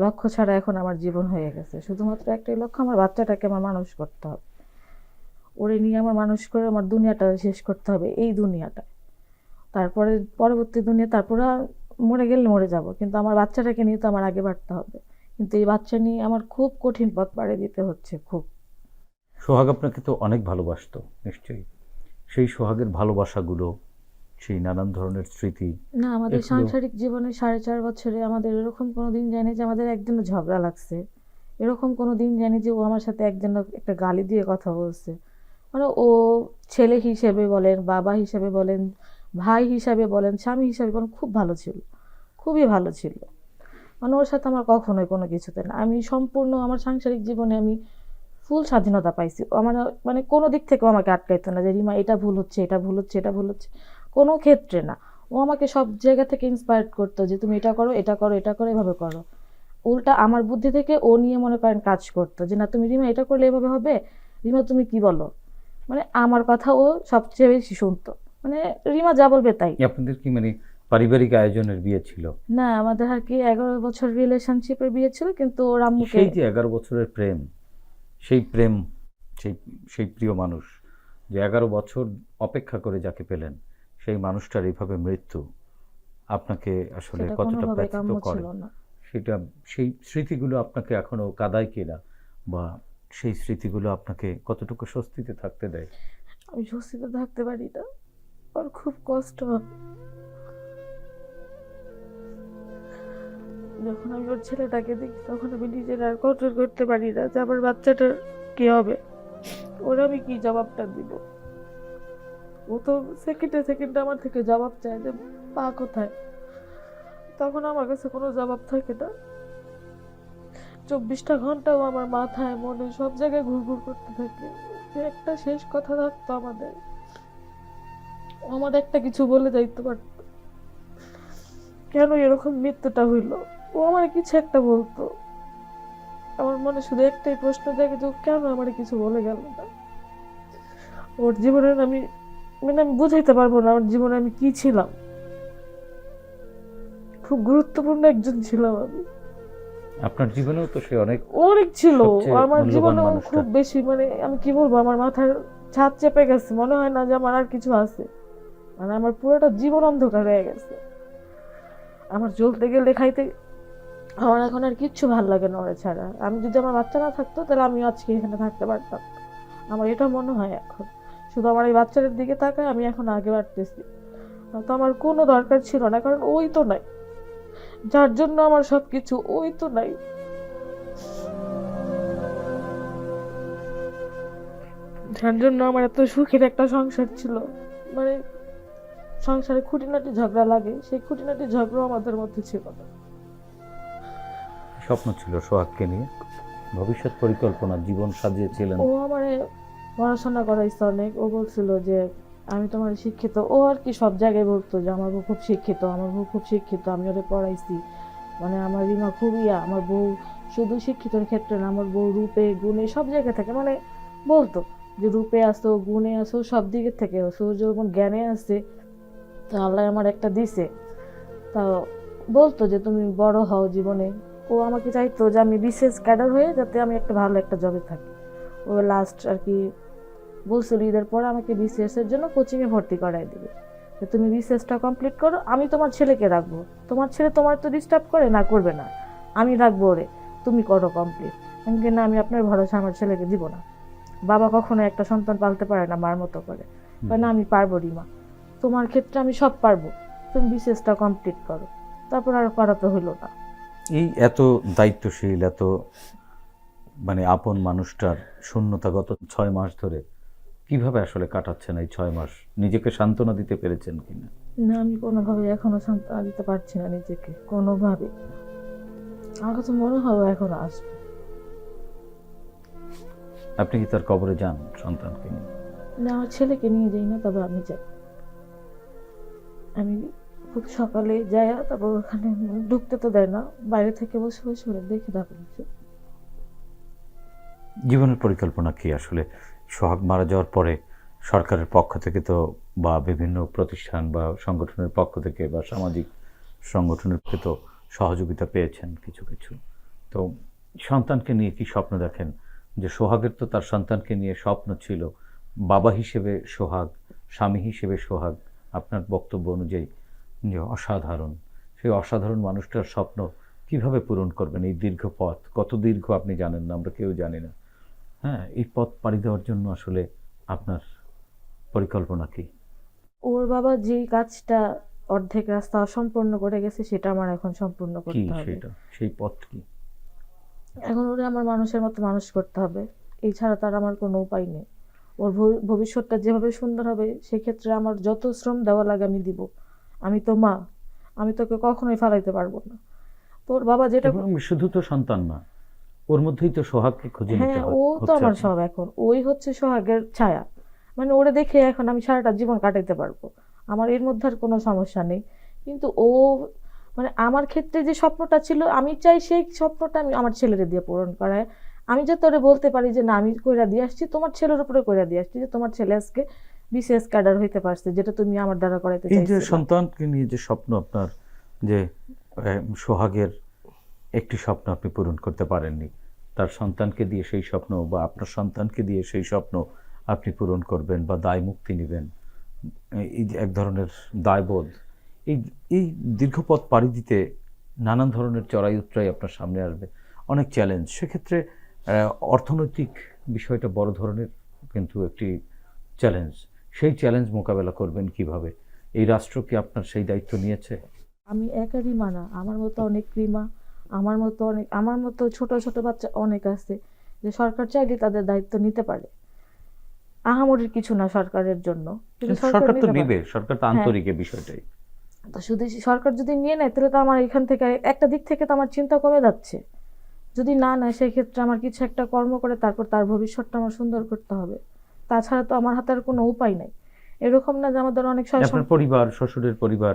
লক্ষ্য ছাড়া এখন আমার জীবন হয়ে গেছে। শুধুমাত্র একটাই লক্ষ্য, আমার বাচ্চাটাকে আমার মানুষ করতে হবে, ওরে নিয়ে আমার মানুষ করে আমার দুনিয়াটা শেষ করতে হবে, এই দুনিয়াটা। তারপরে পরবর্তী দুনিয়া, তারপরে মরে গেলে মরে যাব, কিন্তু আমার বাচ্চাটাকে নিয়ে তো আমার আগে বাড়তে হবে। কিন্তু এই বাচ্চা নিয়ে আমার খুব কঠিন পথ পাড়ি দিতে হচ্ছে, খুব। সোহাগ আপনাকে তো অনেক ভালোবাসতো নিশ্চয়ই, সেই সোহাগের ভালোবাসাগুলো, সেই নানান ধরনের স্মৃতি, না, আমাদের এগুলো- সাংসারিক জীবনে 4.5 বছরে আমাদের এরকম কোনো দিন যায়নি যে আমাদের একদিনও ঝগড়া লাগছে, এরকম কোনো দিন জানি যে ও আমার সাথে একদিন একটা গালি দিয়ে কথা বলছে। মানে ও ছেলে হিসেবে বলেন, বাবা হিসেবে বলেন, ভাই হিসাবে বলেন, স্বামী হিসাবে বলেন, খুব ভালো ছিল, খুবই ভালো ছিল। মানে ওর সাথে আমার কখনোই কোনো কিছুতে না, আমি সম্পূর্ণ আমার সাংসারিক জীবনে আমি ফুল স্বাধীনতা পাইছি। ও আমার মানে কোনো দিক থেকেও আমাকে আটকাইতো না যে রিমা এটা ভুল হচ্ছে, এটা ভুল হচ্ছে, এটা ভুল হচ্ছে, কোনো ক্ষেত্রে না। ও আমাকে সব জায়গা থেকে ইন্সপায়ার করতো যে তুমি এটা করো, এটা করো, এটা করো, এভাবে করো। উল্টা আমার বুদ্ধি থেকে ও নিয়ে মনে করেন কাজ করতো যে না তুমি রিমা এটা করলে এভাবে হবে, রিমা তুমি কি বলো। মানে আমার কথা ও সবচেয়ে বেশি শুনতো, মানে রিমা যা বলবে তাই। আপনাদের কি মানে পারিবারিক আয়োজনের বিয়ে ছিল? না, আমাদের আর কি 11 বছর রিলেশনশিপের বিয়ে ছিল, কিন্তু ওর আম্মুকে সেই যে 11 বছরের প্রেম, সেই প্রেম, সেই সেই প্রিয় মানুষ যে 11 বছর অপেক্ষা করে যাকে পেলেন, সেই মানুষটার এইভাবে মৃত্যু আপনাকে আসলে সেটা কতটা কোনোভাবে ব্যথিত কাম্য করে? ছিল না। সেটা, সেই স্মৃতিগুলো আপনাকে এখনো কাঁদায় কিনা, বা সেই স্মৃতিগুলো আপনাকে কতটুকু স্বস্তিতে থাকতে দেয়? আমি স্বস্তিতে থাকতে পারি না, আর খুব কষ্ট হয় যখন আমি ওর ছেলেটাকে দেখি, তখন আমি নিজের আর কন্ট্রোল করতে পারি না যে আমার বাচ্চাটার কি হবে, ওরা আমি কি জবাবটা দিব। ও তো সেকেন্ডে সেকেন্ডে আমার থেকে জবাব চায় যে পা কোথায়, তখন আমার কাছে কোনো জবাব থাকে না। 24টা ঘন্টাও আমার মাথায় মনে সব জায়গায় ঘুরঘুর করতে থাকে যে একটা শেষ কথা থাকতো আমাদের, ও আমাদের একটা কিছু বলে যাইতে পারতো, কেন এরকম মৃত্যুটা হইলো, ও আমার কিছু একটা বলতো। আমার মনে শুধু একটাই প্রশ্ন জাগে যে ও কেন আমার কিছু বলে গেল না। ওর জীবনের আমি মানে আমি বুঝাইতে পারবো না ওর জীবনে আমি কি ছিলাম, খুব গুরুত্বপূর্ণ একজন ছিলাম আমি। আপনার জীবনেও তো সে অনেক অনেক ছিল সবচেয়ে আমার মূল্যবান জীবনে মানুষটা। খুব বেশি, মানে আমি কি বলবো, আমার মাথার ছাদ চেপে গেছে, মনে হয় না যে আমার আর কিছু আছে, মানে আমার পুরোটা জীবন অন্ধকার হয়ে গেছে। আমার চলতে গেলে খাইতে, আমার এখন আর কিচ্ছু ভালো লাগে না ওরা ছাড়া। আমি যদি আমার বাচ্চা না থাকতো তাহলে আমি আজকে এখানে থাকতে পারতাম না। আমার এটা মনে হয় এখন, শুধু আমার এই বাচ্চাদের দিকে তাকায় আমি এখন আগে বাড়তেছি। তো আমার কোনো দরকার ছিল না, কারণ ওই তো নাই, যার জন্য আমার সবকিছু, ওই তো নাই। যার জন্য আমার এত সুখের একটা সংসার ছিল, মানে সংসারে খুঁটিনাটি ঝগড়া লাগে, সেই খুঁটিনাটি ঝগড়াও আমাদের মধ্যে ছিল না। স্বপ্ন ছিল সোহাগকে নিয়ে, ভবিষ্যৎ পরিকল্পনা, জীবন সাজিয়েছিলেন। ও আমারে পড়াশোনা করাইছে অনেক। ও বলছিল যে আমি তোমার শিক্ষিত, ও আর কি সব জায়গায় বলতো যে আমার বউ খুব শিক্ষিত, আমার বউ খুব শিক্ষিত, আমি ওরে পড়াইছি, মানে আমার রিমা খুব আমার বউ শুধু শিক্ষিতর ক্ষেত্রে না, আমার বউ রূপে গুণে সব জায়গা থেকে, মানে বলতো যে রূপে আসো, গুণে আসো, সব দিকের থেকে আসো, ও যেমন জ্ঞানে আছে তো আল্লাহ আমার একটা দিছে। তা বলতো যে তুমি বড় হও জীবনে। ও আমাকে চাইতো যে আমি বিশেষ ক্যাডার হয়ে যাতে আমি একটা ভালো একটা জবে থাকি। ও লাস্ট আর কি বলছিল ঈদের পরে আমাকে বিসিএস এর জন্য কোচিংয়ে ভর্তি করাই দেবে, যে তুমি বিসিএসটা কমপ্লিট করো, আমি তোমার ছেলেকে রাখবো, তোমার ছেলে তোমার তো ডিস্টার্ব করে না, করবে না, আমি রাখবো ওরে, তুমি করো কমপ্লিট। আমি কি না, আমি আপনার ভরসা আমার ছেলেকে দিব না, বাবা কখনো একটা সন্তান পালতে পারে না মার মতো করে। না আমি পারবো রিমা, তোমার ক্ষেত্রে আমি সব পারবো, তুমি বিসিএসটা কমপ্লিট করো। তারপর আর করা তো হলো না। এই এত দায়িত্বশীল, এত মানে আপন মানুষটার শূন্যতা গত 6 মাস ধরে কিভাবে আসলে কাটাচ্ছেন? এই 6 মাস নিজেকে সান্ত্বনা দিতে পেরেছেন কিনা? না, আমি কোনোভাবে এখনো সান্ত্বনা দিতে পারছি না নিজেকে, কোনোভাবে। আমার কাছে মনে হয় ও এখনো আসবে। আপনি কি তার কবরে যান সন্তানকে নিয়ে? না, আমার ছেলেকে নিয়ে যাই না, তবে আমি যাই। আমি খুব সকালে যাই, তারপর ওখানে ঢুকতে তো দেয় না, বাইরে থেকে বসে বসে ওরা দেখে থাকছে। জীবনের পরিকল্পনা কি আসলে? সোহাগ মারা যাওয়ার পরে সরকারের পক্ষ থেকে তো, বা বিভিন্ন প্রতিষ্ঠান বা সংগঠনের পক্ষ থেকে বা সামাজিক সংগঠনের থেকে তো সহযোগিতা পেয়েছেন কিছু কিছু। তো সন্তানকে নিয়ে কি স্বপ্ন দেখেন? যে সোহাগের তো তার সন্তানকে নিয়ে স্বপ্ন ছিল, বাবা হিসেবে সোহাগ, স্বামী হিসেবে সোহাগ আপনার বক্তব্য অনুযায়ী যে অসাধারণ, সেই অসাধারণ মানুষটার স্বপ্ন কিভাবে পূরণ করবেন? এই দীর্ঘ পথ, কত দীর্ঘ আপনি জানেন না, আমরা কেউ জানি না। হ্যাঁ, এই পথ পাড়ি দেওয়ার জন্য আসলে আপনার পরিকল্পনা কি? ওর বাবা যেই কাজটা অর্ধেক রাস্তা অসম্পূর্ণ করে গেছে, সেটা আমার এখন সম্পূর্ণ কি করতে হবে। সেটা, সেই পথ কি? এখন ওরে আমার মানুষের মতো মানুষ করতে হবে, এই ছাড়া তার আমার কোনো উপায় নেই। ওর ভবিষ্যৎটা যেভাবে সুন্দর হবে, সেক্ষেত্রে আমার যত শ্রম দেওয়া লাগে আমি দিব। আমি তো মা, আমি তোকে কখনোই ফালাইতে পারবো না। তোর বাবা যেটা, এবং শুধু তো সন্তান না, ওর মধ্যেই তো সোহাগকে খুঁজে নিতে হ্যাঁ হয়। ও তো হচ্ছে আমার আপনার। সব, এখন ওই হচ্ছে সোহাগের ছায়া, মানে ওরে দেখে এখন আমি সারাটা জীবন কাটাইতে পারবো, আমার এর মধ্যে আর কোনো সমস্যা নেই। কিন্তু ও, মানে আমার ক্ষেত্রে যে স্বপ্নটা ছিল, আমি চাই সেই স্বপ্নটা আমি আমার ছেলেরে দিয়ে পূরণ করায়। আমি যাতে ওরে বলতে পারি যে না, আমি কইরা দিয়ে আসছি, তোমার ছেলের উপরে কইরা দিয়ে আসছি, যে তোমার ছেলে আজকে বিসিএস ক্যাডার হইতে পারছে, যেটা তুমি আমার দ্বারা করাইতে এই যে চাইছিলে। সন্তানকে নিয়ে যে স্বপ্ন আপনার, যে সোহাগের একটি স্বপ্ন আপনি পূরণ করতে পারেননি, তার সন্তানকে দিয়ে সেই স্বপ্ন, বা আপনার সন্তানকে দিয়ে সেই স্বপ্ন আপনি পূরণ করবেন বা দায় মুক্তি নেবেন, এই যে এক ধরনের দায়বোধ, এই এই দীর্ঘ পথ পাড়ি দিতে নানান ধরনের চড়াই উতরাই আপনার সামনে আসবে, অনেক চ্যালেঞ্জ। সেক্ষেত্রে অর্থনৈতিক বিষয়টা বড় ধরনের কিন্তু একটি চ্যালেঞ্জ। সেই চ্যালেঞ্জ মোকাবেলা করবেন কিভাবে? এই রাষ্ট্র কি আপনার সেই দায়িত্ব নিয়েছে? আমি একা রিমা না, আমার মতো অনেক রিমা, আমার মতো ছোট ছোট বাচ্চা অনেক আছে, যে সরকার চাইলে তাদের দায়িত্ব নিতে পারে। আহামরির কিছু না সরকারের জন্য, কিন্তু কিন্তু সরকার তো নিতে পারে। নিবে, সরকার তো আন্তরিক এই বিষয়টাই। তো শুধু সরকার যদি নিয়ে নেয়, তাহলে তো আমার এখান থেকে একটা দিক থেকে তো আমার চিন্তা কমে যাচ্ছে। যদি না নেয়, সেই ক্ষেত্রে আমার কিছু একটা কর্ম করে তারপর তার ভবিষ্যৎটা আমার সুন্দর করতে হবে। তাছাড়া তো আমার হাতে আর কোনো উপায় নাই। এরকম না যে আমাদের অনেক আপনার পরিবার, শ্বশুরের পরিবার,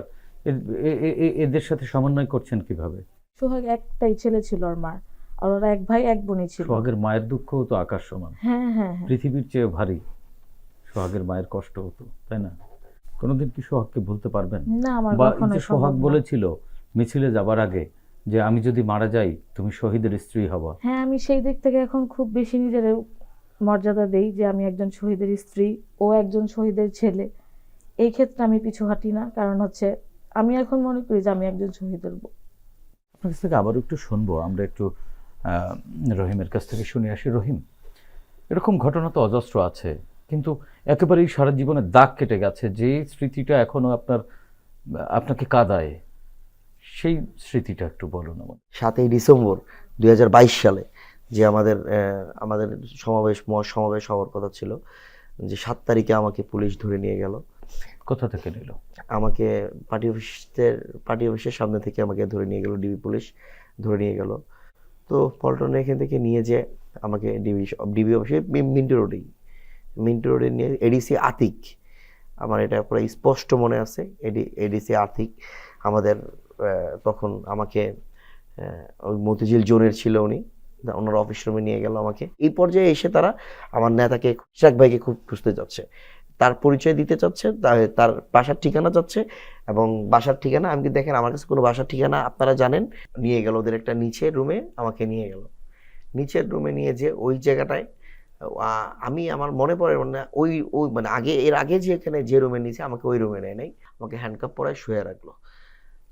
এদের সাথে সমন্বয় করছেন কিভাবে? সোহাগ একটাই ছেলে ছিল ওর মার, আর ওরা এক ভাই এক বোনই ছিল। সোহাগের মায়ের দুঃখও তো আকাশ সমান, হ্যাঁ হ্যাঁ হ্যাঁ। পৃথিবীর চেয়ে ভারী সোহাগের মায়ের কষ্ট হতো, তাই না? কোনোদিন কি সোহাগকে ভুলতে পারবেন? না, আমার বা এই কখনো যে সোহাগ সম্ভব না। বলেছিল মিছিলে যাবার আগে যে আমি যদি মারা যাই তুমি শহীদের স্ত্রী হবা? হ্যাঁ, আমি সেই দিক থেকে এখন খুব বেশি নিজের মর্যাদা দেই যে আমি একজন শহীদের স্ত্রী, ও একজন শহীদের ছেলে। এই ক্ষেত্রে আমি পিছু হাঁটি না, কারণ হচ্ছে আমি এখন মনে করি যে আমি একজন শহীদের বউ। আপনার কাছ থেকে আবারও একটু শুনবো, আমরা একটু রহিমের কাছ থেকে শুনে আসি। রহিম, এরকম ঘটনা তো অজস্র আছে, কিন্তু একেবারেই সারা জীবনে দাগ কেটে গেছে, যে স্মৃতিটা এখনো আপনাকে কাঁদায়, সেই স্মৃতিটা একটু বলুন আমাদের। 7ই ডিসেম্বর 2022 সালে যে আমাদের সমাবেশ হওয়ার কথা ছিল, যে 7 তারিখে আমাকে পুলিশ ধরে নিয়ে গেল। কোথা থেকে নিল? আমাকে পার্টি অফিসের সামনে থেকে আমাকে ধরে নিয়ে গেল, ডিবি পুলিশ ধরে নিয়ে গেল। তো পল্টনে এখান থেকে নিয়ে যে আমাকে ডিবি অফিসে মিন্টু রোডে নিয়ে এডিসি আতিক, আমার এটা পুরো স্পষ্ট মনে আছে, এডিসি আতিক আমাদের তখন আমাকে ওই মতিঝিল জোনের ছিল উনি, ওনার অফিস রুমে নিয়ে গেল আমাকে। এই পর্যায়ে এসে তারা আমার নেতাকে ইশরাক ভাইকে খুব খুঁজতে যাচ্ছে, তার পরিচয় দিতে চাচ্ছে, তার বাসার ঠিকানা চাচ্ছে, এবং বাসার ঠিকানা আমি দেখেন আমার কাছে কোনো বাসার ঠিকানা আপনারা জানেন। নিয়ে গেল ওদের একটা নিচের রুমে, আমাকে নিয়ে গেল নিচের রুমে, নিয়ে যে ওই জায়গাটায় আমি আমার মনে পড়ে মানে ওই ওই মানে এর আগে যে এখানে যে রুমে নিয়েছে আমাকে ওই রুমে নেয় নাই, আমাকে হ্যান্ডকাপ পরায় শুয়ে রাখলো।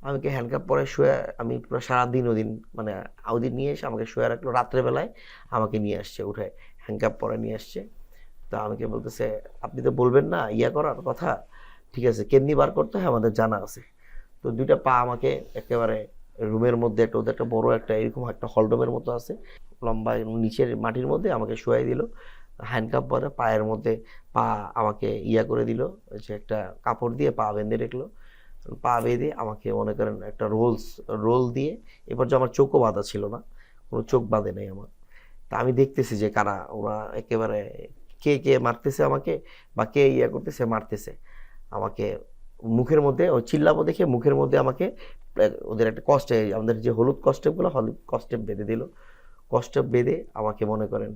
আমাকে হ্যান্ডকাপ পরে শুয়ে আমি পুরো সারাদিন ওদিন মানে ওদিন নিয়ে এসে আমাকে শুয়ে রাখলো। রাত্রেবেলায় আমাকে নিয়ে আসছে, উঠে হ্যান্ডকাপ পরে নিয়ে আসছে। তা আমাকে বলতেছে আপনি তো বলবেন না করার কথা, ঠিক আছে কেমনি বার করতে হয় আমাদের জানা আছে। তো 2টা পা আমাকে একেবারে রুমের মধ্যে ওদের একটা বড় একটা এরকম একটা হলরুমের মতো আছে, লম্বা নিচের মাটির মধ্যে আমাকে শুয়াই দিল। হ্যান্ডকাপ পরে পায়ের মধ্যে পা আমাকে করে দিল, যে একটা কাপড় দিয়ে পা বেঁধে রাখলো। পা বেঁধে আমাকে মনে করেন একটা রোল দিয়ে, এবার যে আমার চোখও বাঁধা ছিল না, কোনো চোখ বাঁধে নেই আমার। তা আমি দেখতেছি যে কারা ওরা, একেবারে কে মারতেছে আমাকে, বা কে করতেছে মারতেছে আমাকে। মুখের মধ্যে ওই চিল্লাবো দেখে মুখের মধ্যে আমাকে ওদের একটা আমাদের যে হলুদ কস্টেপগুলো, হলুদ কস্টেপ বেঁধে দিল। কস্টেপ বেঁধে আমাকে মনে করেন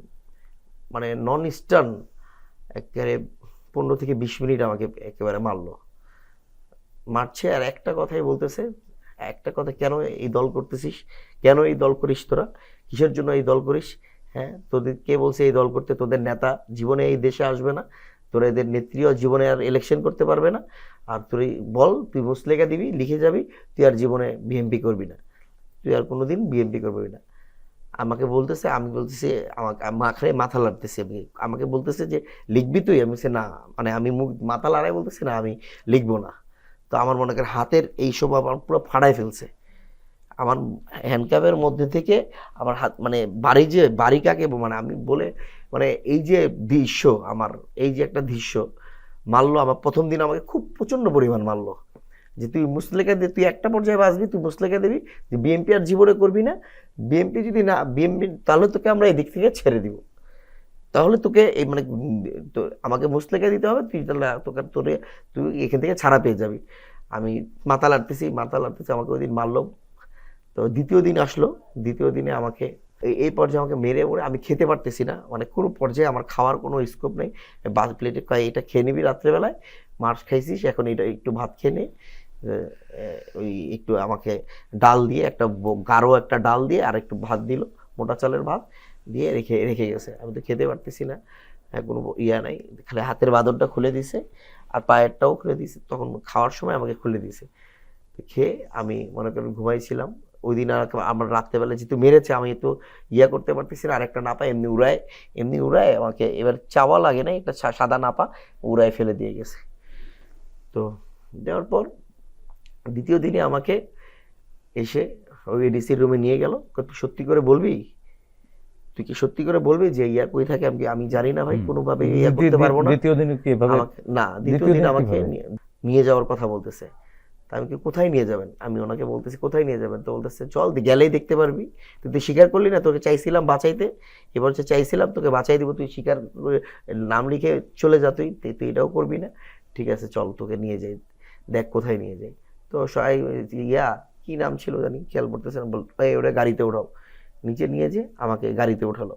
মানে নন স্টার্ন একেবারে 15 থেকে 20 মিনিট আমাকে একেবারে মারছে। আর একটা কথাই বলতেছে, একটা কথা, কেন এই দল করতেছিস, কেন এই দল করিস, তোরা কিসের জন্য এই দল করিস? হ্যাঁ, তোদের কে বলছে এই দল করতে? তোদের নেতা জীবনে এই দেশে আসবে না, তোরা এদের নেত্রীও জীবনে আর ইলেকশন করতে পারবে না। আর তুই বল, তুই মুসলেখা দিবি, লিখে যাবি, তুই আর জীবনে বিএমপি করবি না, তুই আর কোনোদিন বিএমপি করবি না। আমাকে বলতেছে, আমি বলতেছি, আমাকে মাথা লাড়তেছে, আমাকে বলতেছে যে লিখবি তুই? আমি বলছি না, মানে আমি মাথা লাড়াই বলতেছি না আমি লিখবো না। তো আমার মনে করেন হাতের এই সব আমার পুরো ফাড়াই ফেলছে। আমার হ্যান্ডকাপের মধ্যে থেকে আমার হাত মানে বাড়ি কাকে মানে আমি বলে মানে এই যে দৃশ্য, আমার এই যে একটা দৃশ্য মারলো আমার প্রথম দিন, আমাকে খুব প্রচন্ড পরিমাণ মারলো, যে তুই মুসলেখা দিয়ে তুই একটা পর্যায়ে বাঁচবি, তুই মুসলেখা দিবি যে বিএমপি আর জীবনে করবি না, বিএমপি যদি না বিএমপি তাহলে তোকে আমরা এই দিক থেকে ছেড়ে দিব, তাহলে তোকে এই মানে আমাকে মুসলেখা দিতে হবে, তুই তাহলে তুই এখান থেকে ছাড়া পেয়ে যাবি। আমি মাথা লাড়তেছি, আমাকে ওই দিন মারলো। তো দ্বিতীয় দিন আসলো, দ্বিতীয় দিনে আমাকে এই পর্যায়ে আমাকে মেরে পড়ে আমি খেতে পারতেছি না, মানে কোনো পর্যায়ে আমার খাওয়ার কোনো স্কোপ নেই। প্লেটে এটা খেয়ে নিবি, রাত্রেবেলায় মাছ খাইছিস, এখন এটা একটু ভাত খেয়ে নে, ওই একটু আমাকে ডাল দিয়ে একটা গাঢ় একটা ডাল দিয়ে আর একটু ভাত দিল, মোটা চালের ভাত দিয়ে রেখে গেছে। আমি তো খেতে পারতেছি না, কোনো নাই, খালি হাতের বাঁধনটা খুলে দিছে আর পায়েরটাও খুলে দিছে, তখন খাওয়ার সময় আমাকে খুলে দিছে। খেয়ে আমি মনে করেন ঘুমাইছিলাম। ওই দিন আর আমার রাত্রেবেলা যেহেতু মেরেছে, আমি তো করতে পারতেছি না, আরেকটা নাপা এমনি উড়ায় আমাকে, এবার চাওয়া লাগে না, একটা সাদা নাপা উড়ায় ফেলে দিয়ে গেছে। তো দেওয়ার পর দ্বিতীয় দিনে আমাকে এসে ওই ডিসির রুমে নিয়ে গেল। তুই সত্যি করে বলবি, তুই কি সত্যি করে বলবি যে কই থাকে? আমি জানি না ভাই, কোনোভাবে করতে পারবো না। দ্বিতীয় দিন কি এভাবে? না, দ্বিতীয় দিন আমাকে নিয়ে যাওয়ার কথা বলতেছে। তা আমি কি কোথায় নিয়ে যাবেন? আমি ওনাকে বলতেছি কোথায় নিয়ে যাবেন? তো বলতেছে চল, গেলেই দেখতে পারবি। তুই স্বীকার করলি না, তোকে চাইছিলাম বাঁচাইতে, এবার হচ্ছে চাইছিলাম তোকে বাঁচাই দিব, তুই স্বীকার নাম লিখে চলে যা, তুই এটাও করবি না, ঠিক আছে চল তোকে নিয়ে যাই, দেখ কোথায় নিয়ে যাই। তো কি নাম ছিল জানি, খেয়াল করতেছে না, ওটা গাড়িতে উঠাও। নিচে নিয়ে যে আমাকে গাড়িতে উঠালো,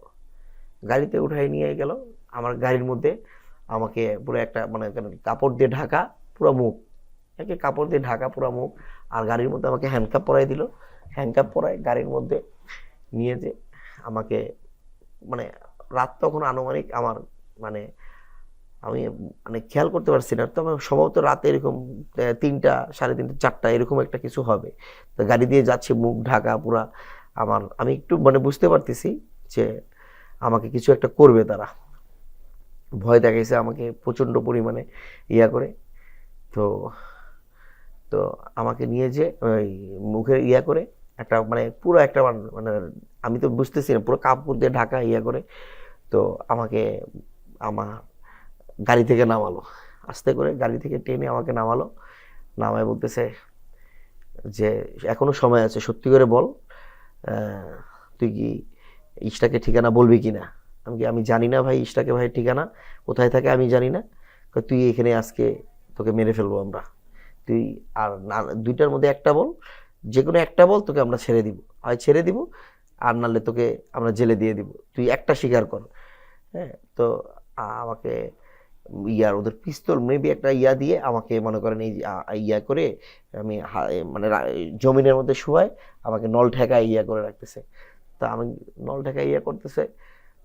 গাড়িতে উঠাই নিয়ে গেল। আমার গাড়ির মধ্যে আমাকে পুরো একটা মানে কাপড় দিয়ে ঢাকা পুরো মুখ, কাপড় দিয়ে ঢাকা পুরো মুখ, আর গাড়ির মধ্যে আমাকে হ্যান্ডকাপ পরাই দিল। হ্যান্ডকাপ পরায় গাড়ির মধ্যে নিয়ে যে আমাকে মানে রাত তখন আনুমানিক আমার মানে আমি মানে খেয়াল করতে পারছি না, তবে সম্ভবত রাতে এরকম 3টা, 3:30, 4টা এরকম একটা কিছু হবে। তো গাড়ি দিয়ে যাচ্ছে, মুখ ঢাকা পুরা আমার, আমি একটু মানে বুঝতে পারতেছি যে আমাকে কিছু একটা করবে তারা। ভয় দেখাইছে আমাকে প্রচণ্ড পরিমাণে ইয়া করে। তো তো আমাকে নিয়ে যে ওই মুখে ইয়া করে একটা মানে পুরো একটা মানে আমি তো বুঝতেছি না, পুরো কাপড় দিয়ে ঢাকা ইয়া করে। তো আমাকে আমার গাড়ি থেকে নামালো, আস্তে করে গাড়ি থেকে টেনে আমাকে নামালো। নামায় বলতেছে যে এখনো সময় আছে, সত্যি করে বল, তুই কি ইশটাকে ঠিকানা বলবি কিনা? আমি জানি না ভাই, ইশটাকে ভাই ঠিকানা কোথায় থাকে আমি জানি না। তুই এখানে আজকে তোকে মেরে ফেলবো আমরা, তুই আর না 2টার মধ্যে একটা বল, যে কোনো একটা বল, তোকে আমরা ছেড়ে দিব, হয় ছেড়ে দিব আর নাহলে তোকে আমরা জেলে দিয়ে দিব, তুই একটা স্বীকার কর। হ্যাঁ, তো আমাকে ওদের পিস্তল মেবি একটা ইয়া দিয়ে আমাকে মনে করেন এই ইয়া করে আমি মানে জমিনের মধ্যে শুয়ায় আমাকে নল ঠেকায় ইয়া করে রাখতেছে। তা আমি নল ঠেকায় ইয়া করতেছে,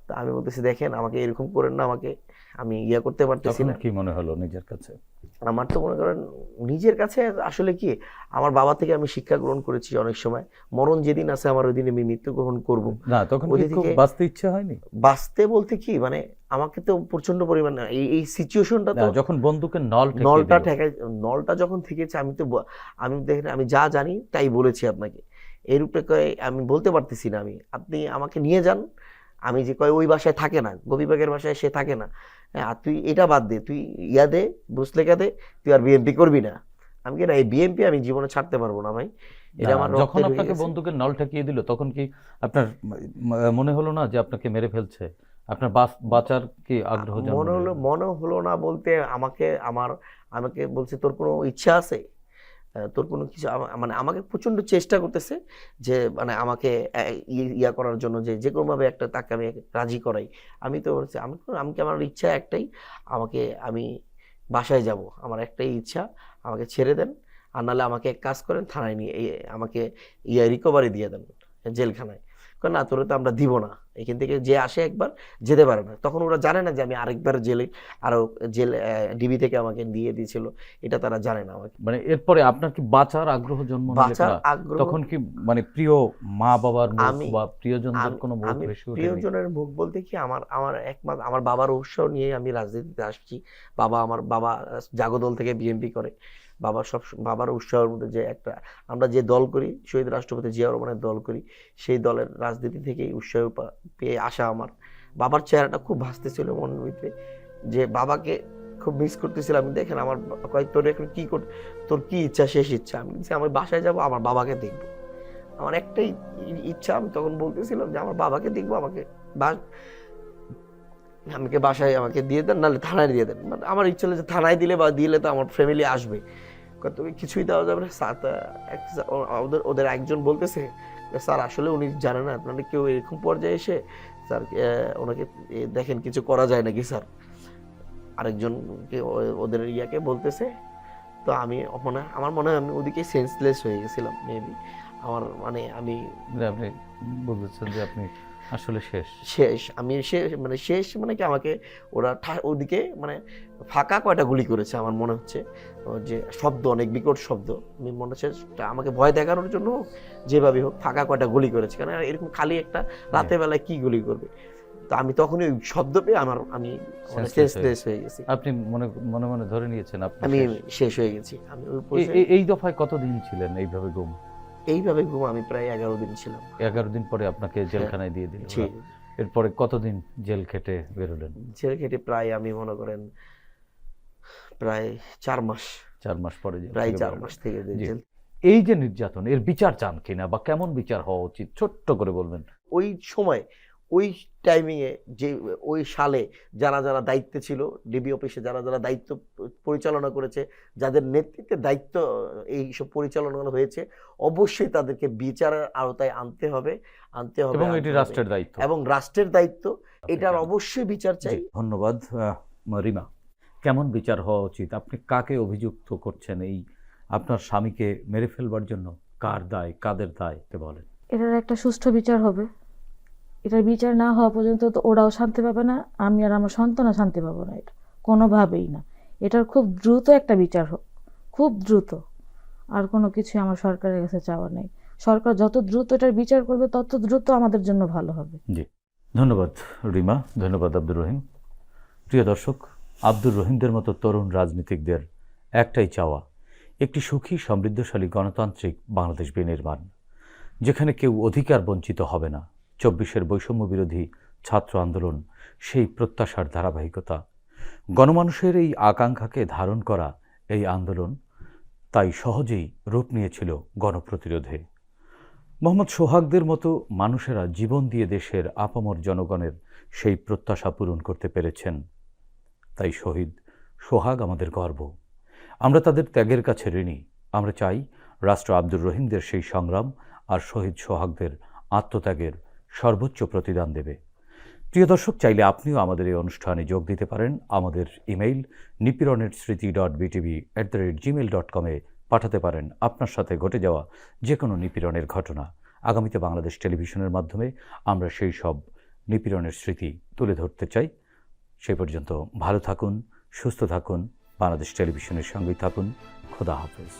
তা আমি বলতেছি দেখেন আমাকে এরকম করেন না, আমাকে আমি ইয়া করতে পারতেছি তখন না। কি মনে হলো নিজের কাছে? আমার তো মনে করেন নিজের কাছে আসলে কি, আমার বাবা থেকে আমি শিক্ষা গ্রহণ করেছি অনেক সময়, মরণ যেদিন আছে আমার ওই দিন আমি মৃত্যুগ্রহণ করব। না, তখন কি খুব বাঁচতে ইচ্ছা হয়নি? বাঁচতে বলতে কি মানে আমাকে তো প্রচন্ড পরিমাণে এই সিচুয়েশনটা তো, যখন বন্দুকের নলটা যখন থেকেছে, আমি তো আমি দেখেন আমি যা জানি তাই বলেছি আপনাকে। এর উপরে আমি বলতে পারতেছি না। আপনি আমাকে নিয়ে যান, আমি যে কয় ওই বাসায় থাকে না, গোপীবাগের বাসায় সে থাকে না। হ্যাঁ, আর তুই এটা বাদ দে, তুই ইয়া দে, বুঝলেখা দে, তুই আর বিএমপি করবি না। আমি কি না, এই বিএমপি আমি জীবনে ছাড়তে পারবো না ভাই। এটা আমার যখন আপনাকে বন্দুকের নল ঠেকিয়ে দিল তখন কি আপনার মনে হলো না যে আপনাকে মেরে ফেলছে? আপনার বাঁচার কি আগ্রহ মনে হলো না বলতে আমাকে বলছে তোর কোনো ইচ্ছা আছে, তোর কোনো কিছু, মানে আমাকে প্রচন্ড চেষ্টা করতেছে যে মানে আমাকে ইয়া করার জন্য, যে কোনোভাবে একটা তাকে আমি রাজি করাই। আমি তো বলছি আমাকে আমার ইচ্ছা একটাই, আমি বাসায় যাব, আমার একটাই ইচ্ছা, আমাকে ছেড়ে দেন, আর নাহলে আমাকে এক কাজ করেন, থানায় নিয়ে আমাকে রিকভারি দিয়ে দেন জেলখানায়। না, তোরে তো আমরা দিব না, এখান থেকে যে আসে একবার যেতে পারে না। তখন ওরা জানে না যে আমি আরেকবার জেল ডিবি থেকে আমাকে দিয়ে দিয়েছিল, এটা তারা জানে না। আমাকে মানে এরপরে আপনার কি বাঁচার আগ্রহ জন্ম নিল? তখন কি মানে প্রিয় মা বাবার মুখ বা প্রিয়জনদের কোনো মুখ বেশি ওঠে? প্রিয়জনের মুখ বলতে কি আমার বাবার উৎসাহ নিয়ে আমি রাজনীতিতে আসছি। আমার বাবা জাগদল থেকে বিএনপি করে। বাবার উৎসাহের মধ্যে যে একটা আমরা যে দল করি, শহীদ রাষ্ট্রপতি জিয়াউর রহমানের দল করি, সেই দলের রাজনীতি থেকেই উৎসাহ পেয়ে আসা আমার। বাবার চেহারাটা খুব ভাসতেছিল মনের ভিতরে, যে বাবাকে খুব মিস করতেছিলাম। দেখেন আমার তোর এখন কি তোর কি ইচ্ছা, শেষ ইচ্ছা? আমি বাসায় যাব, আমার বাবাকে দেখবো, আমার একটাই ইচ্ছা। আমি তখন বলতেছিলাম যে আমার বাবাকে দেখবো, আমাকে বাসায় আমাকে দিয়ে দেন, নাহলে থানায় দিয়ে দেন। আমার ইচ্ছা হলো যে থানায় দিলে তো আমার ফ্যামিলি আসবে, তবে কিছুই দেওয়া যাবে না। ওদের একজন বলতেছে, স্যার আসলে উনি জানেন না আপনাদের কেউ এরকম পর্যায়ে এসে, স্যার ওনাকে দেখেন কিছু করা যায় নাকি স্যার। আরেকজনকে ওদের ইয়াকে বলতেছে। তো আমার মনে হয় আমি ওদিকে সেন্সলেস হয়ে গেছিলাম মেবি। আপনি বলতেছেন যে আপনি আসলে শেষ মানে কি, আমাকে ওরা ওদিকে মানে ফাঁকা কয়টা গুলি করেছে আমার মনে হচ্ছে, যে শব্দ অনেক বিকট শব্দ, আমি মনে হচ্ছে আমাকে ভয় দেখানোর জন্য যেভাবে হোক ফাঁকা কয়টা গুলি করেছে। কারণ এরকম খালি একটা রাতের বেলায় কি গুলি করবে? তো আমি তখনই ওই শব্দ পেয়ে আমি সেন্সলেস হয়ে গেছি। আপনি মনে মনে ধরে নিয়েছেন আমি শেষ হয়ে গেছি। আমি এই দফায় কতদিন ছিলেন এইভাবে গুম? আমি প্রায় 11 দিন ছিলাম। 11 দিন পরে আপনাকে জেলখানায় দিয়ে দিল। এরপরে কতদিন জেল খেটে বেরোলেন? জেল খেটে প্রায় আমি মনে করেন প্রায় 4 মাস। 4 মাস পরে প্রায় 4 মাস থেকে জেল। এই যে নির্যাতন, এর বিচার চান কিনা বা কেমন বিচার হওয়া উচিত ছোট্ট করে বলবেন? ওই সময় ওই টাইমিংয়ে যে ওই সালে যারা দায়িত্বে ছিল, ডিবি অফিসে যারা দায়িত্ব পরিচালনা করেছে, যাদের নেতৃত্বে দায়িত্ব এইসব পরিচালনা হয়েছে, অবশ্যই তাদেরকে বিচারের আওতায় আনতে হবে এবং এটি রাষ্ট্রের দায়িত্ব, এটার অবশ্যই বিচার চাই। ধন্যবাদ রিমা। কেমন বিচার হওয়া উচিত? আপনি কাকে অভিযুক্ত করছেন এই আপনার স্বামীকে মেরে ফেলবার জন্য? কার দায়, কাদের দায় বলেন? এটার একটা সুষ্ঠু বিচার হবে। এটার বিচার না হওয়া পর্যন্ত তো ওরাও শান্তি পাবে না, আমি আর আমার সন্তানও শান্তি পাবো না। এটা কোনোভাবেই না। এটার খুব দ্রুত একটা বিচার হোক, খুব দ্রুত। আর কোনো কিছুই আমার সরকারের কাছে চাওয়া নেই। সরকার যত দ্রুত এটার বিচার করবে তত দ্রুত আমাদের জন্য ভালো হবে। জি, ধন্যবাদ রিমা, ধন্যবাদ আব্দুর রহিম। প্রিয় দর্শক, আব্দুর রহিমদের মতো তরুণ রাজনীতিকদের একটাই চাওয়া, একটি সুখী সমৃদ্ধশালী গণতান্ত্রিক বাংলাদেশ বিনির্মাণ, যেখানে কেউ অধিকার বঞ্চিত হবে না। 24-এর বৈষম্য বিরোধী ছাত্র আন্দোলন সেই প্রত্যাশার ধারাবাহিকতা। গণমানুষের এই আকাঙ্ক্ষাকে ধারণ করা এই আন্দোলন তাই সহজেই রূপ নিয়েছিল গণপ্রতিরোধে। মোহাম্মদ সোহাগদের মতো মানুষেরা জীবন দিয়ে দেশের আপামর জনগণের সেই প্রত্যাশা পূরণ করতে পেরেছেন। তাই শহীদ সোহাগ আমাদের গর্ব। আমরা তাদের ত্যাগের কাছে ঋণী। আমরা চাই রাষ্ট্র আব্দুর রহিমদের সেই সংগ্রাম আর শহীদ সোহাগদের আত্মত্যাগের সর্বোচ্চ প্রতিদান দেবে। প্রিয় দর্শক, চাইলে আপনিও আমাদের এই অনুষ্ঠানে যোগ দিতে পারেন। আমাদের ইমেইল nipironerstriti.btv@gmail.com পাঠাতে পারেন আপনার সাথে ঘটে যাওয়া যে কোনো নিপীড়নের ঘটনা। আগামীতে বাংলাদেশ টেলিভিশনের মাধ্যমে আমরা সেই সব নিপীড়নের স্মৃতি তুলে ধরতে চাই। সেই পর্যন্ত ভালো থাকুন, সুস্থ থাকুন, বাংলাদেশ টেলিভিশনের সঙ্গেই থাকুন। খোদা হাফেজ।